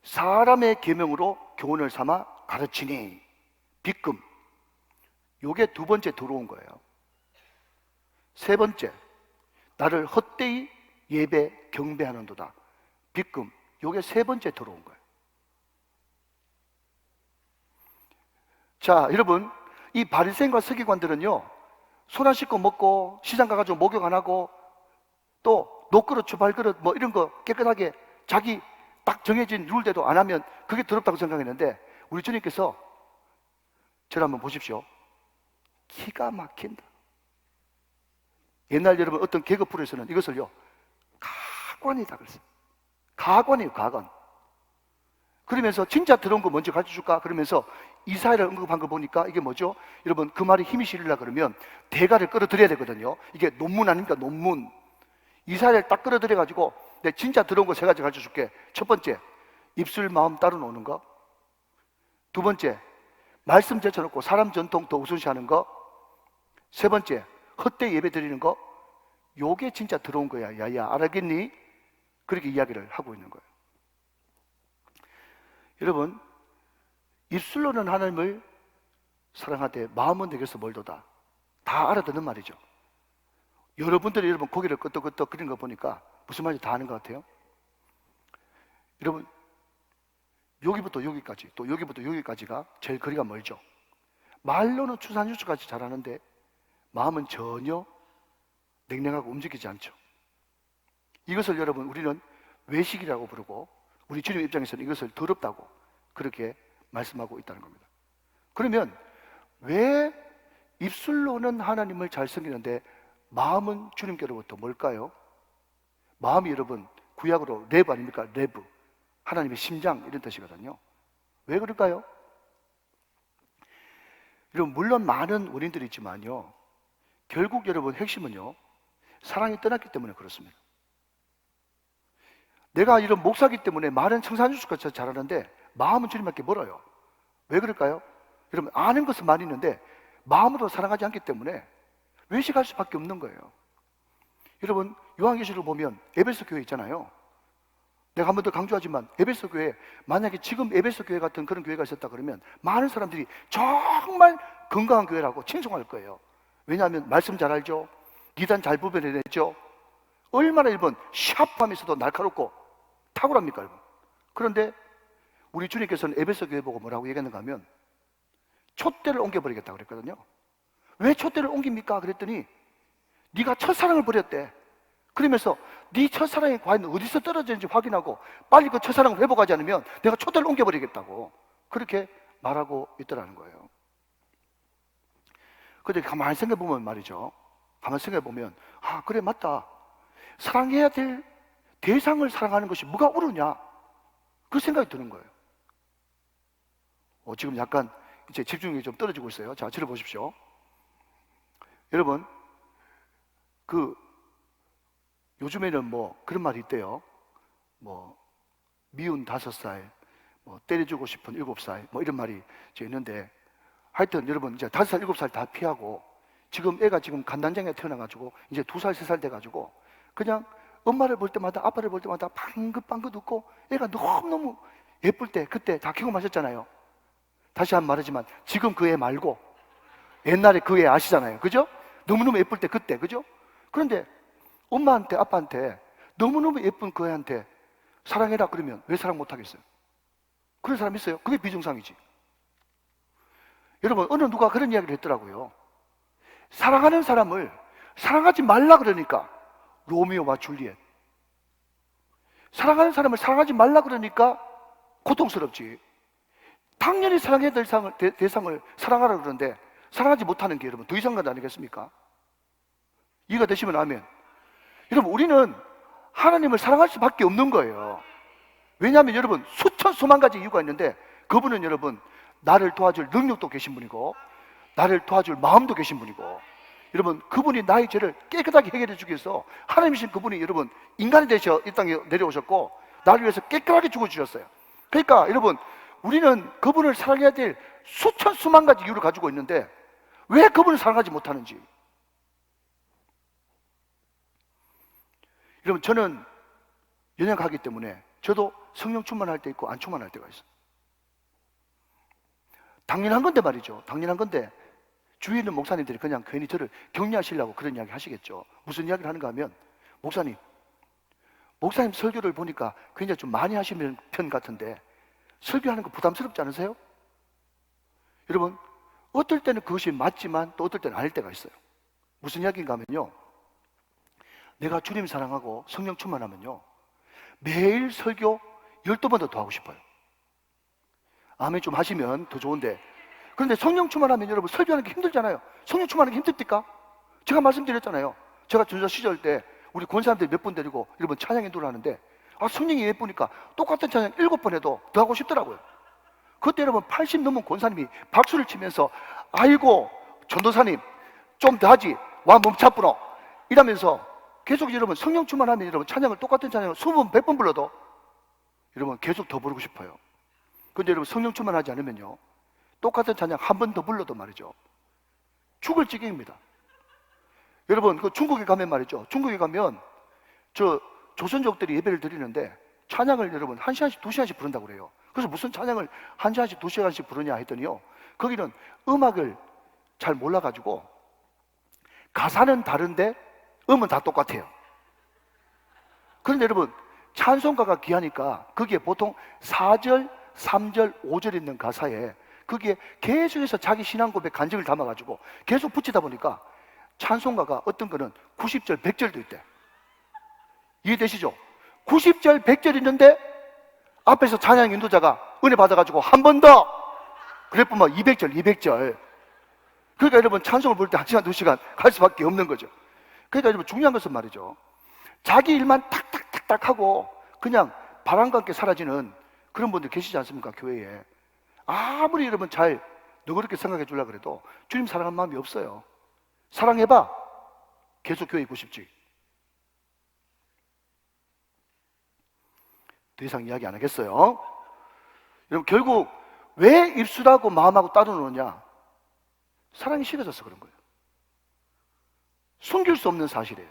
사람의 계명으로 교훈을 삼아 가르치니 빗금. 요게 두 번째 더러운 거예요. 세 번째, 나를 헛되이 예배 경배하는도다. 빗금. 요게 세 번째 더러운 거예요. 자, 여러분 이 바리새인과 서기관들은요, 손 안 씻고 먹고 시장 가가지고 목욕 안 하고 또 녹그릇 주발그릇 뭐 이런 거 깨끗하게 자기 딱 정해진 룰대로 안 하면 그게 더럽다고 생각했는데 우리 주님께서 저를 한번 보십시오. 기가 막힌다. 옛날 여러분 어떤 개그 프로에서는 이것을요 가관이다 그랬어요. 가관이에요, 가관. 그러면서 진짜 더러운 거 먼저 가르쳐 줄까? 그러면서 이사야를 언급한 거 보니까 이게 뭐죠? 여러분 그 말이 힘이 실리려고 그러면 대가를 끌어들여야 되거든요. 이게 논문 아닙니까? 논문. 이사야를 딱 끌어들여 가지고 내 진짜 더러운 거 세 가지 가르쳐 줄게. 첫 번째, 입술 마음 따로 노는 거. 두 번째, 말씀 제쳐놓고 사람 전통 더 우선시하는 거. 세 번째, 헛되이 예배 드리는 거. 요게 진짜 더러운 거야. 야야, 알겠니? 그렇게 이야기를 하고 있는 거예요. 여러분, 입술로는 하나님을 사랑하되 마음은 내게서 멀도다. 다 알아듣는 말이죠. 여러분들이 여러분 고개를 끄덕끄덕 그리는 거 보니까 무슨 말인지 다 아는 것 같아요. 여러분, 여기부터 여기까지, 또 여기부터 여기까지가 제일 거리가 멀죠. 말로는 추산유수까지 잘하는데 마음은 전혀 냉랭하고 움직이지 않죠. 이것을 여러분 우리는 외식이라고 부르고 우리 주님 입장에서는 이것을 더럽다고 그렇게 말씀하고 있다는 겁니다. 그러면 왜 입술로는 하나님을 잘 섬기는데 마음은 주님께로부터 뭘까요? 마음이 여러분 구약으로 레브 아닙니까? 레브. 하나님의 심장 이런 뜻이거든요. 왜 그럴까요? 여러분 물론 많은 원인들이 있지만요, 결국 여러분 핵심은요, 사랑이 떠났기 때문에 그렇습니다. 내가 이런 목사기 때문에 말은 청산유수까지 잘하는데 마음은 주님밖에 멀어요. 왜 그럴까요? 여러분 아는 것은 많이 있는데 마음으로 사랑하지 않기 때문에 외식할 수밖에 없는 거예요. 여러분 요한계시록을 보면 에베소 교회 있잖아요. 내가 한 번 더 강조하지만 에베소 교회, 만약에 지금 에베소 교회 같은 그런 교회가 있었다 그러면 많은 사람들이 정말 건강한 교회라고 칭송할 거예요. 왜냐하면 말씀 잘 알죠? 니단 잘 분별해내죠? 얼마나 여러분 샤프하면서도 날카롭고 탁월합니까 여러분? 그런데 우리 주님께서는 에베소 교회 보고 뭐라고 얘기했는가 하면 촛대를 옮겨버리겠다고 그랬거든요. 왜 촛대를 옮깁니까? 그랬더니 네가 첫사랑을 버렸대. 그러면서 네 첫사랑이 과연 어디서 떨어졌는지 확인하고 빨리 그 첫사랑을 회복하지 않으면 내가 촛대를 옮겨버리겠다고 그렇게 말하고 있더라는 거예요. 그런데 가만히 생각해보면 말이죠, 가만히 생각해보면 아 그래 맞다, 사랑해야 될 대상을 사랑하는 것이 뭐가 옳으냐, 그 생각이 드는 거예요. 지금 약간 이제 집중력이 좀 떨어지고 있어요. 자, 들어보십시오. 여러분, 요즘에는 뭐 그런 말이 있대요. 뭐 미운 5살, 뭐 때려주고 싶은 7살, 뭐 이런 말이 이제 있는데, 하여튼 여러분 이제 5살, 7살 다 피하고 지금 애가 지금 간단장에 태어나가지고 이제 2살, 3살 돼가지고 그냥 엄마를 볼 때마다 아빠를 볼 때마다 방긋방긋 웃고 애가 너무너무 예쁠 때 그때 다 경험하셨잖아요. 다시 한 번 말하지만 지금 그 애 말고 옛날에 그 애 아시잖아요. 그죠? 너무너무 예쁠 때 그때, 그죠? 그런데 엄마한테 아빠한테 너무너무 예쁜 그 애한테 사랑해라 그러면 왜 사랑 못하겠어요? 그런 사람 있어요? 그게 비정상이지. 여러분, 어느 누가 그런 이야기를 했더라고요. 사랑하는 사람을 사랑하지 말라 그러니까 로미오와 줄리엣, 사랑하는 사람을 사랑하지 말라 그러니까 고통스럽지, 당연히 사랑해야 될 대상을 사랑하라 그러는데 사랑하지 못하는 게 여러분 더 이상한 것 아니겠습니까? 이해가 되시면 아멘. 여러분, 우리는 하나님을 사랑할 수밖에 없는 거예요. 왜냐하면 여러분 수천 수만 가지 이유가 있는데 그분은 여러분 나를 도와줄 능력도 계신 분이고 나를 도와줄 마음도 계신 분이고, 여러분 그분이 나의 죄를 깨끗하게 해결해 주기 위해서 하나님이신 그분이 여러분 인간이 되셔 이 땅에 내려오셨고 나를 위해서 깨끗하게 죽어주셨어요. 그러니까 여러분 우리는 그분을 사랑해야 될 수천 수만 가지 이유를 가지고 있는데 왜 그분을 사랑하지 못하는지. 여러분, 저는 연약하기 때문에 저도 성령 충만할 때 있고 안 충만할 때가 있어요. 당연한 건데 말이죠. 당연한 건데 주위에 있는 목사님들이 그냥 괜히 저를 격려하시려고 그런 이야기 하시겠죠. 무슨 이야기를 하는가 하면, 목사님 설교를 보니까 굉장히 좀 많이 하시는 편 같은데 설교하는 거 부담스럽지 않으세요? 여러분, 어떨 때는 그것이 맞지만 또 어떨 때는 아닐 때가 있어요. 무슨 이야기인가 하면요, 내가 주님 사랑하고 성령 충만하면요 매일 설교 12번 더 하고 싶어요. 아멘 좀 하시면 더 좋은데, 그런데 성령 충만하면 여러분 설교하는 게 힘들잖아요. 성령 충만하는 게 힘듭니까? 제가 말씀드렸잖아요. 제가 전사 시절 때 우리 권사님들 몇 분 데리고 여러분 찬양 인도를 하는데 성령이 예쁘니까 똑같은 찬양 7번 해도 더 하고 싶더라고요. 그때 여러분 80 넘은 권사님이 박수를 치면서 아이고 전도사님 좀 더 하지, 와 멈춰뿌러 이러면서 계속 여러분 성령 충만하면 여러분 찬양을 똑같은 찬양을 20번 100번 불러도 여러분 계속 더 부르고 싶어요. 근데 여러분 성령 충만하지 않으면요 똑같은 찬양 한 번 더 불러도 말이죠 죽을 지경입니다. 여러분 그 중국에 가면 말이죠, 중국에 가면 저 조선족들이 예배를 드리는데 찬양을 여러분 1시간씩 2시간씩 부른다고 그래요. 그래서 무슨 찬양을 1시간씩 2시간씩 부르냐 했더니요, 거기는 음악을 잘 몰라가지고 가사는 다른데 음은 다 똑같아요. 그런데 여러분 찬송가가 귀하니까 거기에 보통 4절, 3절, 5절 있는 가사에 거기에 계속해서 자기 신앙 고백 간증을 담아가지고 계속 붙이다 보니까 찬송가가 어떤 거는 90절, 100절도 있대. 이해되시죠? 90절, 100절 있는데 앞에서 찬양 인도자가 은혜 받아가지고 한 번 더 그랬더만 200절, 200절. 그러니까 여러분 찬송을 볼 때 1시간, 2시간 갈 수밖에 없는 거죠. 그러니까 여러분 중요한 것은 말이죠, 자기 일만 탁탁탁탁 하고 그냥 바람과 함께 사라지는 그런 분들 계시지 않습니까? 교회에 아무리 여러분 잘 너그럽게 생각해 주려고 해도 주님 사랑하는 마음이 없어요. 사랑해봐 계속 교회 있고 싶지. 더 이상 이야기 안 하겠어요. 여러분 결국 왜 입술하고 마음하고 따로 노느냐? 사랑이 식어져서 그런 거예요. 숨길 수 없는 사실이에요.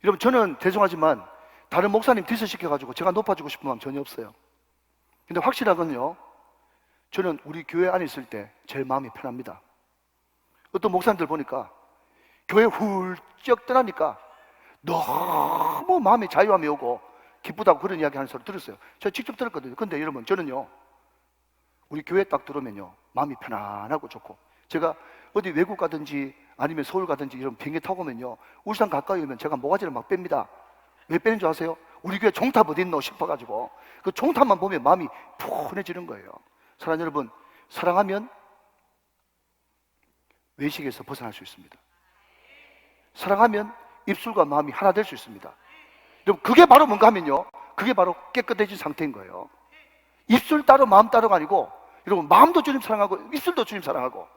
여러분, 저는 죄송하지만 다른 목사님 디스시켜가지고 제가 높아지고 싶은 마음 전혀 없어요. 근데 확실한 건요, 저는 우리 교회 안에 있을 때 제일 마음이 편합니다. 어떤 목사님들 보니까 교회 훌쩍 떠나니까 너무 마음에 자유함이 오고 기쁘다고 그런 이야기 하는 소리 들었어요. 제가 직접 들었거든요. 근데 여러분, 저는요, 우리 교회 딱 들어오면요, 마음이 편안하고 좋고, 제가 어디 외국 가든지 아니면 서울 가든지 이런 비행기 타고 오면요, 울산 가까이 오면 제가 모가지를 막 뺍니다. 왜 빼는 줄 아세요? 우리 교회 종탑 어디 있노 싶어가지고 그 종탑만 보면 마음이 푸근해지는 거예요. 사랑하는 여러분, 사랑하면 외식에서 벗어날 수 있습니다. 사랑하면 입술과 마음이 하나 될 수 있습니다. 여러분, 그게 바로 뭔가 하면요, 그게 바로 깨끗해진 상태인 거예요. 입술 따로 마음 따로가 아니고, 여러분, 마음도 주님 사랑하고 입술도 주님 사랑하고.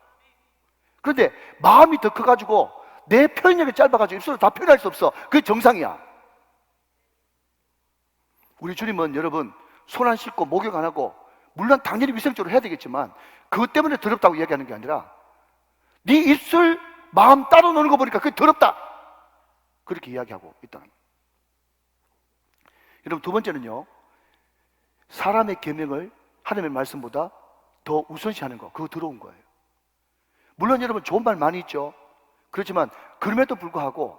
그런데 마음이 더 커가지고 내 표현력이 짧아가지고 입술을 다 표현할 수 없어. 그게 정상이야. 우리 주님은 여러분, 손 안 씻고 목욕 안 하고, 물론 당연히 위생적으로 해야 되겠지만 그것 때문에 더럽다고 이야기하는 게 아니라 네 입술 마음 따로 노는 거 보니까 그게 더럽다, 그렇게 이야기하고 있다는 거예요. 여러분, 두 번째는요, 사람의 계명을 하나님의 말씀보다 더 우선시하는 거, 그거 더러운 거예요. 물론 여러분, 좋은 말 많이 있죠. 그렇지만 그럼에도 불구하고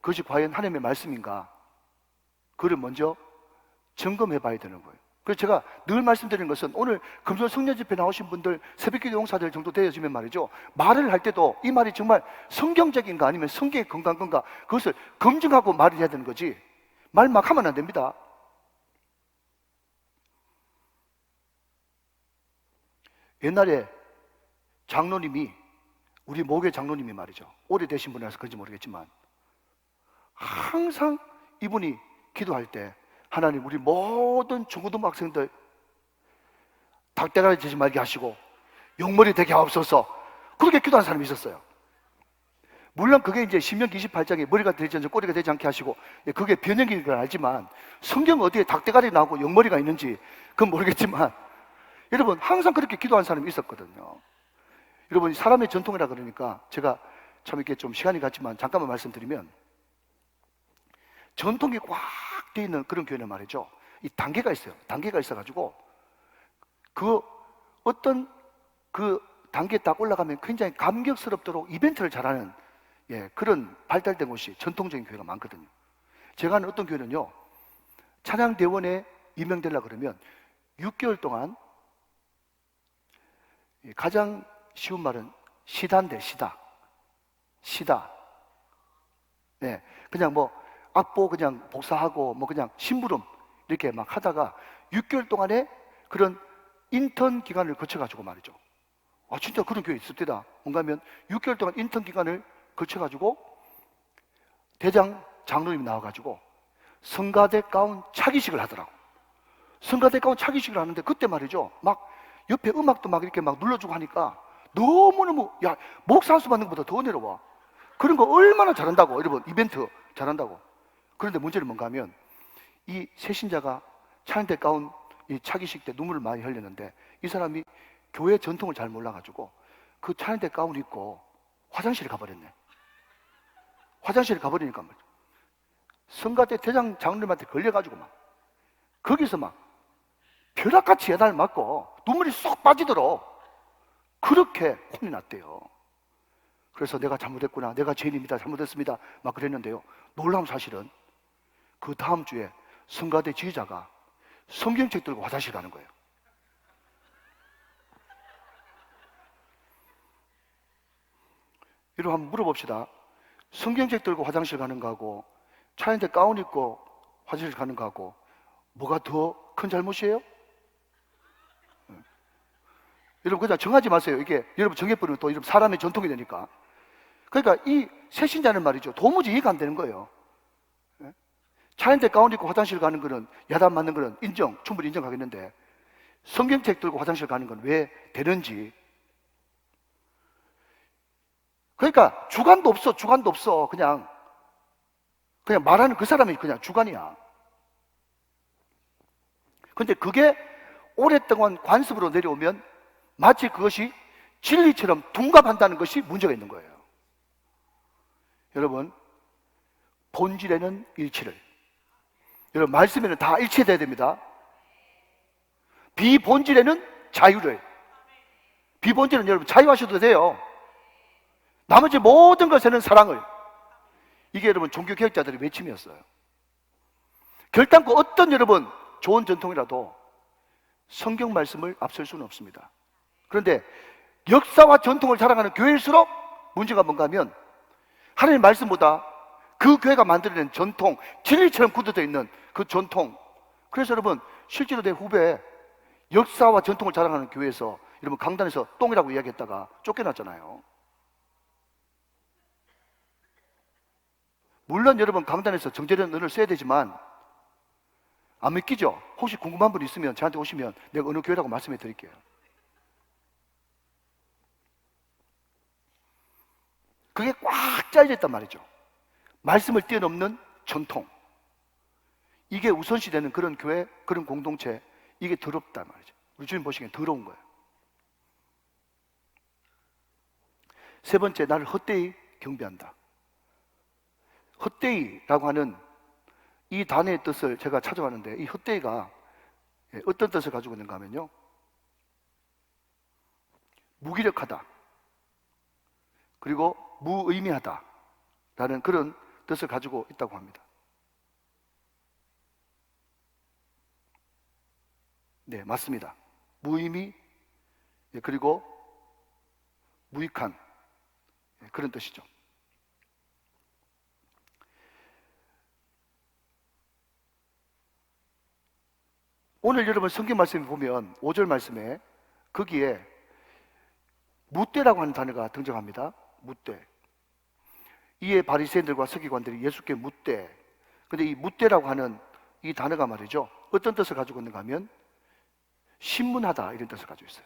그것이 과연 하나님의 말씀인가, 그걸 먼저 점검해 봐야 되는 거예요. 그래서 제가 늘 말씀드리는 것은, 오늘 금손 성령 집회 나오신 분들, 새벽기도 용사들 정도 되어지면 말이죠, 말을 할 때도 이 말이 정말 성경적인가 아니면 성경의 건강 건가, 그것을 검증하고 말을 해야 되는 거지, 말 막 하면 안 됩니다. 옛날에 장로님이, 우리 모교회 장로님이 말이죠, 오래되신 분이라서 그런지 모르겠지만 항상 이분이 기도할 때, 하나님 우리 모든 중고등학생들 닭대가리 되지 말게 하시고 용머리 되게 하옵소서, 그렇게 기도하는 사람이 있었어요. 물론 그게 이제 신명기 28장에 머리가 되지 않고 꼬리가 되지 않게 하시고, 그게 변형인 걸 알지만 성경 어디에 닭대가리 나오고 용머리가 있는지 그건 모르겠지만, 여러분, 항상 그렇게 기도하는 사람이 있었거든요. 여러분, 사람의 전통이라 그러니까 제가 참 이렇게 좀 시간이 갔지만 잠깐만 말씀드리면, 전통이 꽉 돼 있는 그런 교회는 말이죠, 이 단계가 있어요. 단계가 있어가지고 그 어떤 그 단계에 딱 올라가면 굉장히 감격스럽도록 이벤트를 잘하는, 그런 발달된 곳이 전통적인 교회가 많거든요. 제가 아는 어떤 교회는요, 찬양대원에 임명되려고 그러면 6개월 동안, 가장 쉬운 말은 시다인데, 시다. 그냥 뭐 악보 그냥 복사하고 뭐 그냥 심부름 이렇게 막 하다가 6개월 동안에 그런 인턴 기간을 거쳐가지고 말이죠, 진짜 그런 교회 있을 때다. 뭔가 하면 6개월 동안 인턴 기간을 거쳐가지고 대장 장로님이 나와가지고 성가대 가운 차기식을 하더라고. 성가대 가운 차기식을 하는데, 그때 말이죠, 막 옆에 음악도 막 이렇게 막 눌러주고 하니까 너무너무, 야, 목사 한 수 받는 것보다 더 내려와. 그런 거 얼마나 잘한다고, 여러분, 이벤트 잘한다고. 그런데 문제는 뭔가 하면, 이 새신자가 찬양대 가운 이 차기식 때 눈물을 많이 흘렸는데, 이 사람이 교회 전통을 잘 몰라가지고 그 찬양대 가운 입고 화장실에 가버렸네. 화장실에 가버리니까 말이죠, 성가대 대장 장로님한테 걸려가지고 막 거기서 막 벼락같이 예단을 맞고 눈물이 쏙 빠지도록 그렇게 혼이 났대요. 그래서 내가 잘못했구나, 내가 죄인입니다, 잘못했습니다 막 그랬는데요, 놀라운 사실은 그 다음 주에 성가대 지휘자가 성경책 들고 화장실 가는 거예요. 여러분, 한번 물어봅시다. 성경책 들고 화장실 가는 거하고 차인데 가운 입고 화장실 가는 거하고 뭐가 더 큰 잘못이에요? 여러분, 그냥 정하지 마세요. 이게 여러분 정해버리면 또 사람의 전통이 되니까. 그러니까 이 새신자는 말이죠, 도무지 이해가 안 되는 거예요. 차인데 가운 입고 화장실 가는 거는, 야단 맞는 거는 충분히 인정하겠는데, 성경책 들고 화장실 가는 건 왜 되는지. 그러니까 주관도 없어. 그냥 말하는 그 사람이 그냥 주관이야. 근데 그게 오랫동안 관습으로 내려오면 마치 그것이 진리처럼 둔갑한다는 것이 문제가 있는 거예요. 여러분, 본질에는 일치를. 여러분, 말씀에는 다 일치돼야 됩니다. 비본질에는 자유를. 비본질은 여러분 자유하셔도 돼요. 나머지 모든 것에는 사랑을. 이게 여러분 종교개혁자들의 외침이었어요. 결단코 어떤 여러분 좋은 전통이라도 성경 말씀을 앞설 수는 없습니다. 그런데 역사와 전통을 자랑하는 교회일수록 문제가 뭔가 하면 하나님의 말씀보다 그 교회가 만들어낸 전통, 진리처럼 굳어져 있는 그 전통. 그래서 여러분 실제로 내 후배 역사와 전통을 자랑하는 교회에서 여러분 강단에서 똥이라고 이야기했다가 쫓겨났잖아요. 물론 여러분 강단에서 정제된 언어를 써야 되지만 안 믿기죠? 혹시 궁금한 분 있으면 저한테 오시면 내가 어느 교회라고 말씀해 드릴게요. 그게 꽉 짜여져 있단 말이죠. 말씀을 뛰어넘는 전통. 이게 우선시되는 그런 교회, 그런 공동체, 이게 더럽단 말이죠. 우리 주님 보시기엔 더러운 거예요. 세 번째, 나를 헛되이 경배한다. 헛되이라고 하는 이 단어의 뜻을 제가 찾아봤는데, 이 헛되이가 어떤 뜻을 가지고 있는가 하면요, 무기력하다, 그리고 무의미하다 라는 그런 뜻을 가지고 있다고 합니다. 네, 맞습니다. 무의미, 그리고 무익한 그런 뜻이죠. 오늘 여러분 성경 말씀을 보면 5절 말씀에 거기에 묻되라고 하는 단어가 등장합니다. 묻되. 이에 바리새인들과 서기관들이 예수께 묻되. 근데 이 묻되라고 하는 이 단어가 말이죠, 어떤 뜻을 가지고 있는가 하면 신문하다 이런 뜻을 가지고 있어요.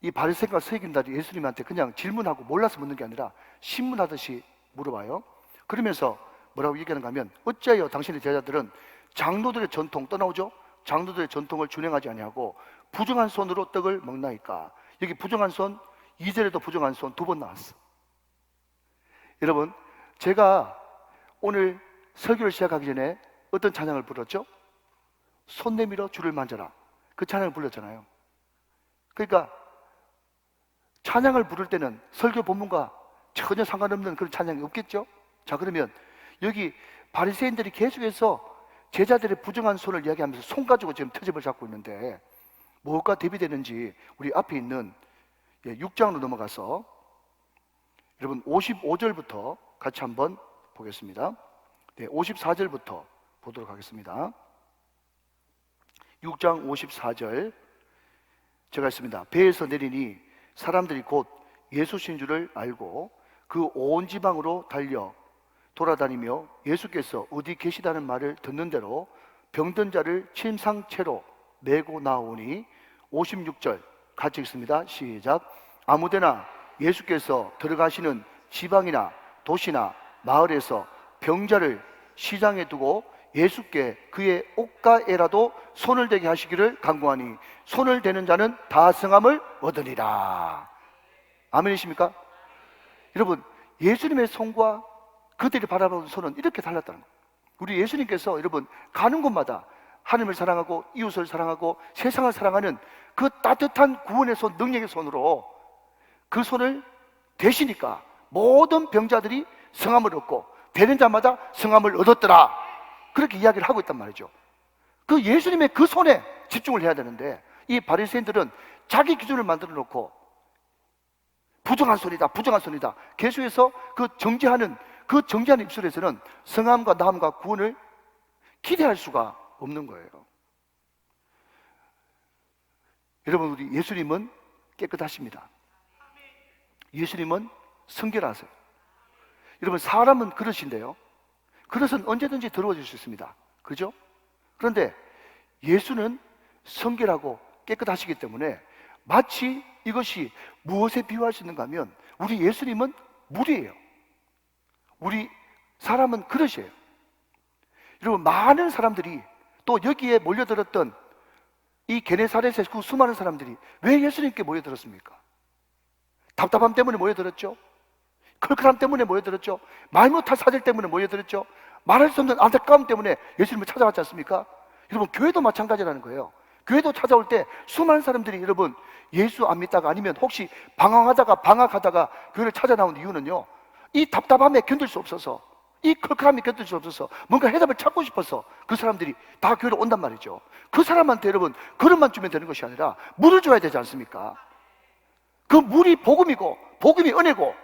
이 바리새인과 서기관들이 예수님한테 그냥 질문하고 몰라서 묻는 게 아니라 신문하듯이 물어봐요. 그러면서 뭐라고 얘기하는가 하면 어찌하여 당신의 제자들은 장로들의 전통 떠나오죠? 장로들의 전통을 준행하지 아니하고 부정한 손으로 떡을 먹나이까. 여기 부정한 손, 2절에도 부정한 손 2번 나왔어. 여러분, 제가 오늘 설교를 시작하기 전에 어떤 찬양을 불렀죠? 손 내밀어 주를 만져라. 그 찬양을 불렀잖아요. 그러니까 찬양을 부를 때는 설교 본문과 전혀 상관없는 그런 찬양이 없겠죠? 자, 그러면 여기 바리새인들이 계속해서 제자들의 부정한 손을 이야기하면서 손 가지고 지금 트집을 잡고 있는데 무엇과 대비되는지 우리 앞에 있는 6장으로 넘어가서 여러분 55절부터 같이 한번 보겠습니다. 네, 54절부터 보도록 하겠습니다. 6장 54절 제가 했습니다. 배에서 내리니 사람들이 곧 예수신 줄을 알고 그 온 지방으로 달려 돌아다니며 예수께서 어디 계시다는 말을 듣는 대로 병든 자를 침상채로 메고 나오니 56절 같이 읽습니다. 시작. 아무데나 예수께서 들어가시는 지방이나 도시나 마을에서 병자를 시장에 두고 예수께 그의 옷가에라도 손을 대게 하시기를 간구하니 손을 대는 자는 다 성함을 얻으리라. 아멘이십니까? 여러분, 예수님의 손과 그들이 바라보는 손은 이렇게 달랐다는 거예요. 우리 예수님께서 여러분 가는 곳마다 하나님을 사랑하고 이웃을 사랑하고 세상을 사랑하는 그 따뜻한 구원의 손, 능력의 손으로 그 손을 대시니까 모든 병자들이 성함을 얻고 되는 자마다 성함을 얻었더라. 그렇게 이야기를 하고 있단 말이죠. 그 예수님의 그 손에 집중을 해야 되는데 이 바리새인들은 자기 기준을 만들어 놓고 부정한 손이다, 부정한 손이다 계속해서 그 정죄하는 입술에서는 성함과 나음과 구원을 기대할 수가 없는 거예요. 여러분, 우리 예수님은 깨끗하십니다. 예수님은 성결하세요. 여러분, 사람은 그릇인데요, 그릇은 언제든지 더러워질 수 있습니다. 그죠? 그런데 예수는 성결하고 깨끗하시기 때문에 마치 이것이 무엇에 비유할 수 있는가 하면 우리 예수님은 물이에요. 우리 사람은 그릇이에요. 여러분, 많은 사람들이 또 여기에 몰려들었던 이 게네사렛의 그 수많은 사람들이 왜 예수님께 모여들었습니까? 답답함 때문에 모여들었죠. 컬컬함 때문에 모여들었죠. 말 못할 사실 때문에 모여들었죠. 말할 수 없는 안타까움 때문에 예수님을 찾아왔지 않습니까? 여러분, 교회도 마찬가지라는 거예요. 교회도 찾아올 때 수많은 사람들이 여러분 예수 안 믿다가 아니면 혹시 방황하다가 교회를 찾아 나온 이유는요, 이 답답함에 견딜 수 없어서, 이 컬컬함에 견딜 수 없어서 뭔가 해답을 찾고 싶어서 그 사람들이 다 교회로 온단 말이죠. 그 사람한테 여러분 그릇만 주면 되는 것이 아니라 물을 줘야 되지 않습니까? 그 물이 복음이고 복음이 은혜고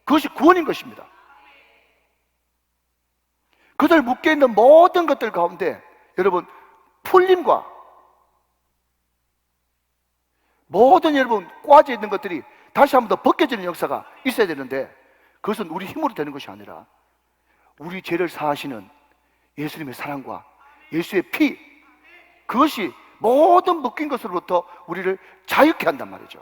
그것이 구원인 것입니다. 그들 묶여있는 모든 것들 가운데 여러분 풀림과 모든 여러분 꽈져 있는 것들이 다시 한 번 더 벗겨지는 역사가 있어야 되는데, 그것은 우리 힘으로 되는 것이 아니라 우리 죄를 사하시는 예수님의 사랑과 예수의 피, 그것이 모든 묶인 것으로부터 우리를 자유케 한단 말이죠.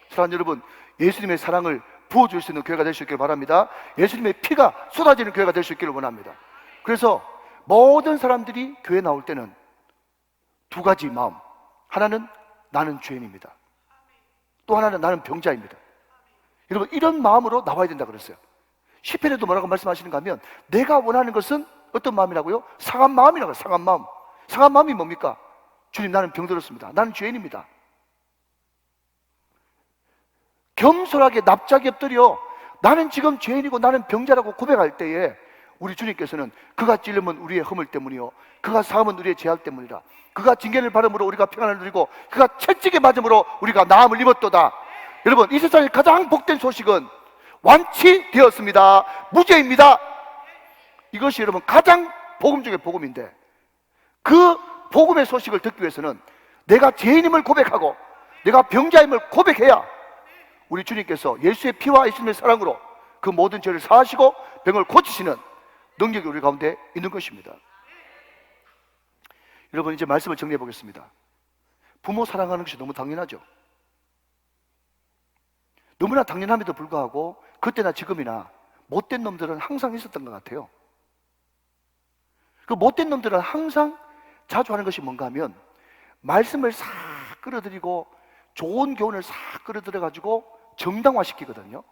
사랑하는 여러분, 예수님의 사랑을 부어줄 수 있는 교회가 될 수 있기를 바랍니다. 예수님의 피가 쏟아지는 교회가 될 수 있기를 원합니다. 그래서 모든 사람들이 교회 나올 때는 두 가지 마음, 하나는 나는 죄인입니다. 또 하나는 나는 병자입니다. 여러분, 이런 마음으로 나와야 된다 그랬어요. 시편에도 뭐라고 말씀하시는가 하면 내가 원하는 것은 어떤 마음이라고요? 상한 마음이라고요. 상한 마음. 상한 마음이 뭡니까? 주님, 나는 병들었습니다. 나는 죄인입니다. 겸손하게 납작이 엎드려 나는 지금 죄인이고 나는 병자라고 고백할 때에 우리 주님께서는 그가 찔림은 우리의 허물 때문이요 그가 사함은 우리의 죄악 때문이라. 그가 징계를 받음으로 우리가 평안을 누리고 그가 채찍에 맞음으로 우리가 나음을 입었도다. 여러분, 이 세상에 가장 복된 소식은 완치되었습니다. 무죄입니다. 이것이 여러분 가장 복음 중에 복음인데, 그 복음의 소식을 듣기 위해서는 내가 죄인임을 고백하고 내가 병자임을 고백해야 우리 주님께서 예수의 피와 예수님의 사랑으로 그 모든 죄를 사하시고 병을 고치시는 능력이 우리 가운데 있는 것입니다. 여러분, 이제 말씀을 정리해 보겠습니다. 부모 사랑하는 것이 너무 당연하죠. 너무나 당연함에도 불구하고 그때나 지금이나 못된 놈들은 항상 있었던 것 같아요. 그 못된 놈들은 항상 자주 하는 것이 뭔가 하면 말씀을 싹 끌어들이고 좋은 교훈을 싹 끌어들여 가지고 정당화시키거든요.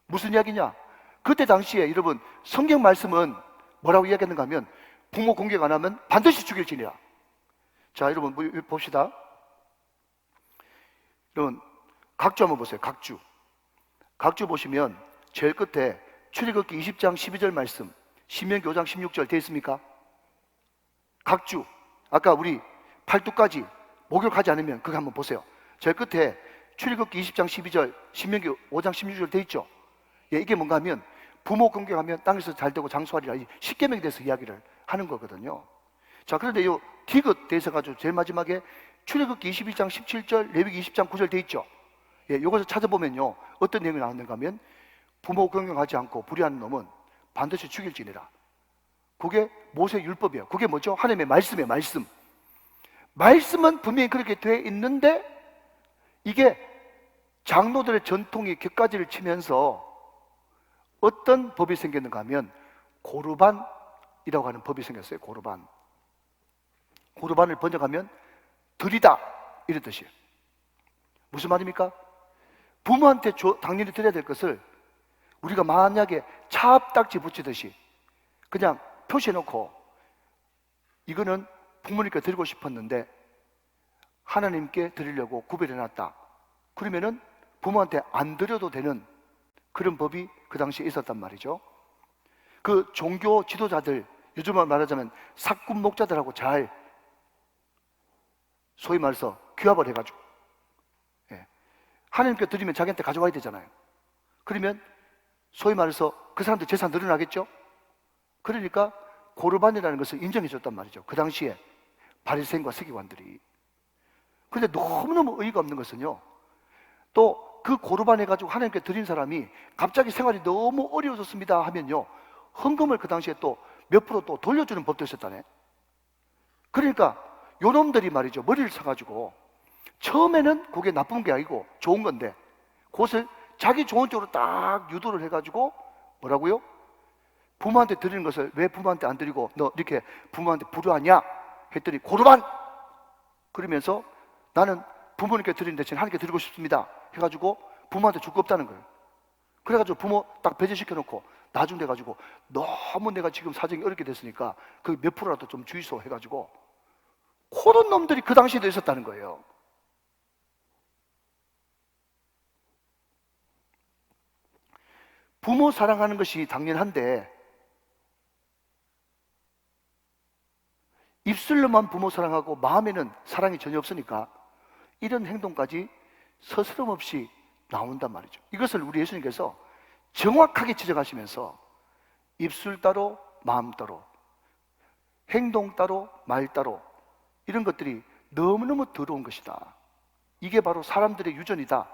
무슨 이야기냐? 그때 당시에 여러분 성경 말씀은 뭐라고 이야기했는가 하면 부모 공격 안 하면 반드시 죽일지니라. 자, 여러분 봅시다. 여러분 각주 한번 보세요. 각주 보시면 제일 끝에 출애굽기 20장 12절 말씀, 신명기 5장 16절 되어 있습니까? 각주, 아까 우리 팔뚝까지 목욕하지 않으면 그거 한번 보세요. 제일 끝에 출애굽기 20장 12절, 신명기 5장 16절 되어 있죠. 예, 이게 뭔가 하면 부모 공격하면 땅에서 잘 되고 장수하리라, 십계명에 대해서 이야기를 하는 거거든요. 자, 그런데 이 디귿 대해서 가지고 제일 마지막에 출애굽기 22장 17절, 레위기 20장 9절 되어 있죠. 예, 이것을 찾아보면요 어떤 내용이 나오는가 하면 부모 공격하지 않고 불의하는 놈은 반드시 죽일지니라. 그게 모세 율법이에요. 그게 뭐죠? 하나님의 말씀이에요. 말씀은 분명히 그렇게 돼 있는데 이게 장로들의 전통이 격가지를 치면서 어떤 법이 생겼는가 하면 고르반이라고 하는 법이 생겼어요. 고르반을 번역하면 드리다 이런 뜻이에요. 무슨 말입니까? 부모한테 당연히 드려야 될 것을 우리가 만약에 차압딱지 붙이듯이 그냥 표시해놓고 이거는 부모님께 드리고 싶었는데 하나님께 드리려고 구별해놨다. 그러면은 부모한테 안 드려도 되는 그런 법이 그 당시에 있었단 말이죠. 그 종교 지도자들, 요즘으로 말하자면 사꾼 목자들하고 잘 소위 말해서 규합을 해가지고 하나님께 드리면 자기한테 가져와야 되잖아요. 그러면 소위 말해서 그 사람들 재산 늘어나겠죠? 그러니까 고르반이라는 것을 인정해 줬단 말이죠. 그 당시에 바리새인과 서기관들이. 그런데 너무너무 의의가 없는 것은요, 또 그 고르반 해가지고 하나님께 드린 사람이 갑자기 생활이 너무 어려워졌습니다 하면요 헌금을 그 당시에 또 몇 프로 또 돌려주는 법도 있었다네. 그러니까 요놈들이 말이죠 머리를 쳐가지고 처음에는 그게 나쁜 게 아니고 좋은 건데 그것을 자기 좋은 쪽으로 딱 유도를 해가지고 뭐라고요? 부모한테 드리는 것을 왜 부모한테 안 드리고 너 이렇게 부모한테 불효하냐 했더니 고르반! 그러면서 나는 부모님께 드리는 대신 하나님께 드리고 싶습니다 해가지고 부모한테 줄 거 없다는 거예요. 그래가지고 부모 딱 배제시켜놓고 나중 돼가지고 너무 내가 지금 사정이 어렵게 됐으니까 그 몇 프로라도 좀 주이소 해가지고 그런 놈들이 그 당시에도 있었다는 거예요. 부모 사랑하는 것이 당연한데 입술로만 부모 사랑하고 마음에는 사랑이 전혀 없으니까 이런 행동까지 서스럼 없이 나온단 말이죠. 이것을 우리 예수님께서 정확하게 지적하시면서 입술 따로 마음 따로 행동 따로 말 따로 이런 것들이 너무너무 더러운 것이다. 이게 바로 사람들의 유전이다.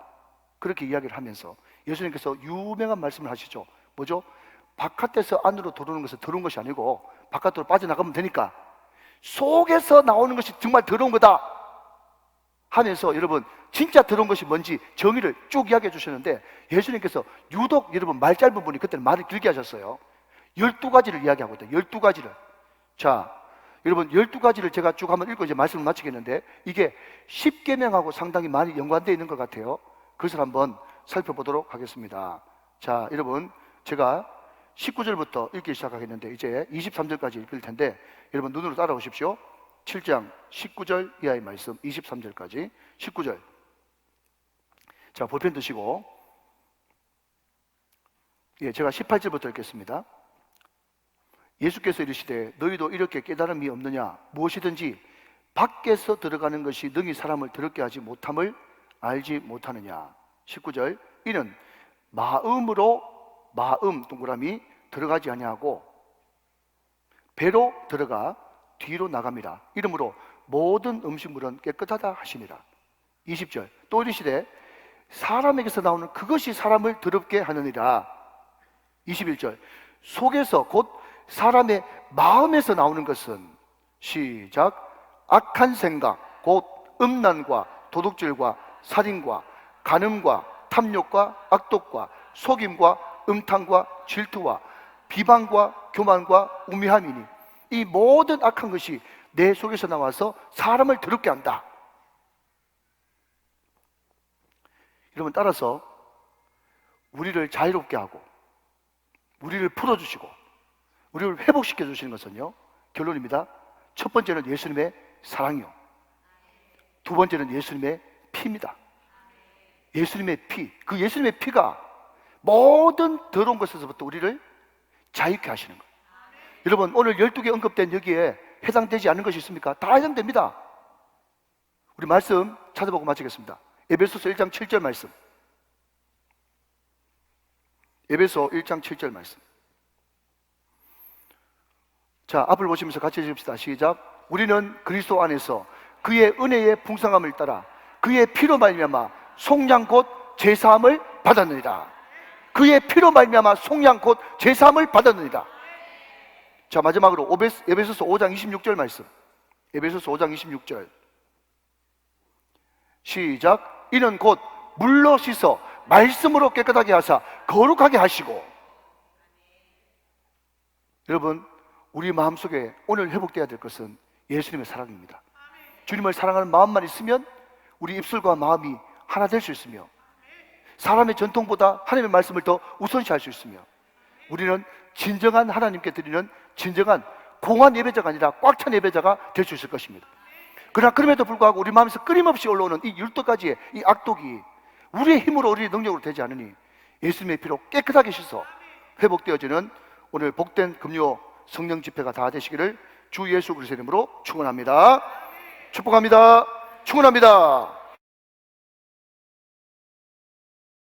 그렇게 이야기를 하면서 예수님께서 유명한 말씀을 하시죠. 뭐죠? 바깥에서 안으로 들어오는 것은 더러운 것이 아니고 바깥으로 빠져나가면 되니까 속에서 나오는 것이 정말 더러운 거다 하면서 여러분 진짜 더러운 것이 뭔지 정의를 쭉 이야기해 주셨는데 예수님께서 유독 여러분 말 짧은 분이 그때는 말을 길게 하셨어요. 12가지를 이야기하거든요. 12가지를. 자, 여러분 12가지를 제가 쭉 한번 읽고 이제 말씀을 마치겠는데 이게 10계명하고 상당히 많이 연관되어 있는 것 같아요. 그것을 한번 살펴보도록 하겠습니다. 자, 여러분 제가 19절부터 읽기 시작하겠는데 이제 23절까지 읽을 텐데 여러분 눈으로 따라오십시오. 7장 19절 이하의 말씀 23절까지 19절. 자, 볼펜 드시고 제가 18절부터 읽겠습니다. 예수께서 이르시되 너희도 이렇게 깨달음이 없느냐? 무엇이든지 밖에서 들어가는 것이 능히 사람을 더럽게 하지 못함을 알지 못하느냐? 19절. 이는 마음으로 마음 동그라미 들어가지 아니하고 배로 들어가 뒤로 나갑니다. 이러므로 모든 음식물은 깨끗하다 하시니라. 20절. 또 이르시되 사람에게서 나오는 그것이 사람을 더럽게 하느니라. 21절. 속에서 곧 사람의 마음에서 나오는 것은 시작 악한 생각 곧 음란과 도둑질과 살인과 간음과 탐욕과 악독과 속임과 음탕과 질투와 비방과 교만과 우매함이니 이 모든 악한 것이 내 속에서 나와서 사람을 더럽게 한다. 여러분 따라서 우리를 자유롭게 하고 우리를 풀어주시고 우리를 회복시켜 주시는 것은요 결론입니다. 첫 번째는 예수님의 사랑이요, 두 번째는 예수님의 피입니다. 예수님의 피, 그 예수님의 피가 모든 더러운 것에서부터 우리를 자유케 하시는 거예요. 여러분 오늘 12개 언급된 여기에 해당되지 않는 것이 있습니까? 다 해당됩니다. 우리 말씀 찾아보고 마치겠습니다. 에베소서 1장 7절 말씀. 에베소 1장 7절 말씀. 자, 앞을 보시면서 같이 읽읍시다. 시작. 우리는 그리스도 안에서 그의 은혜의 풍성함을 따라 그의 피로 말미암아 속량 곧 제사함을 받았느니라. 그의 피로 말미암아 속량 곧 제사함을 받았느니라. 자, 마지막으로 에베소서 5장 26절 말씀. 에베소서 5장 26절. 시작. 이는 곧 물로 씻어 말씀으로 깨끗하게 하사 거룩하게 하시고. 여러분 우리 마음속에 오늘 회복되어야 될 것은 예수님의 사랑입니다. 주님을 사랑하는 마음만 있으면 우리 입술과 마음이 하나 될 수 있으며 사람의 전통보다 하나님의 말씀을 더 우선시할 수 있으며 우리는 진정한 하나님께 드리는 진정한 공한 예배자가 아니라 꽉 찬 예배자가 될 수 있을 것입니다. 그러나 그럼에도 불구하고 우리 마음에서 끊임없이 올라오는 이 12가지의 이 악독이 우리의 힘으로 우리의 능력으로 되지 않으니 예수님의 피로 깨끗하게 씻어 회복되어지는 오늘 복된 금요 성령 집회가 다 되시기를 주 예수 그리스도의 이름으로 축원합니다. 축복합니다. 축원합니다.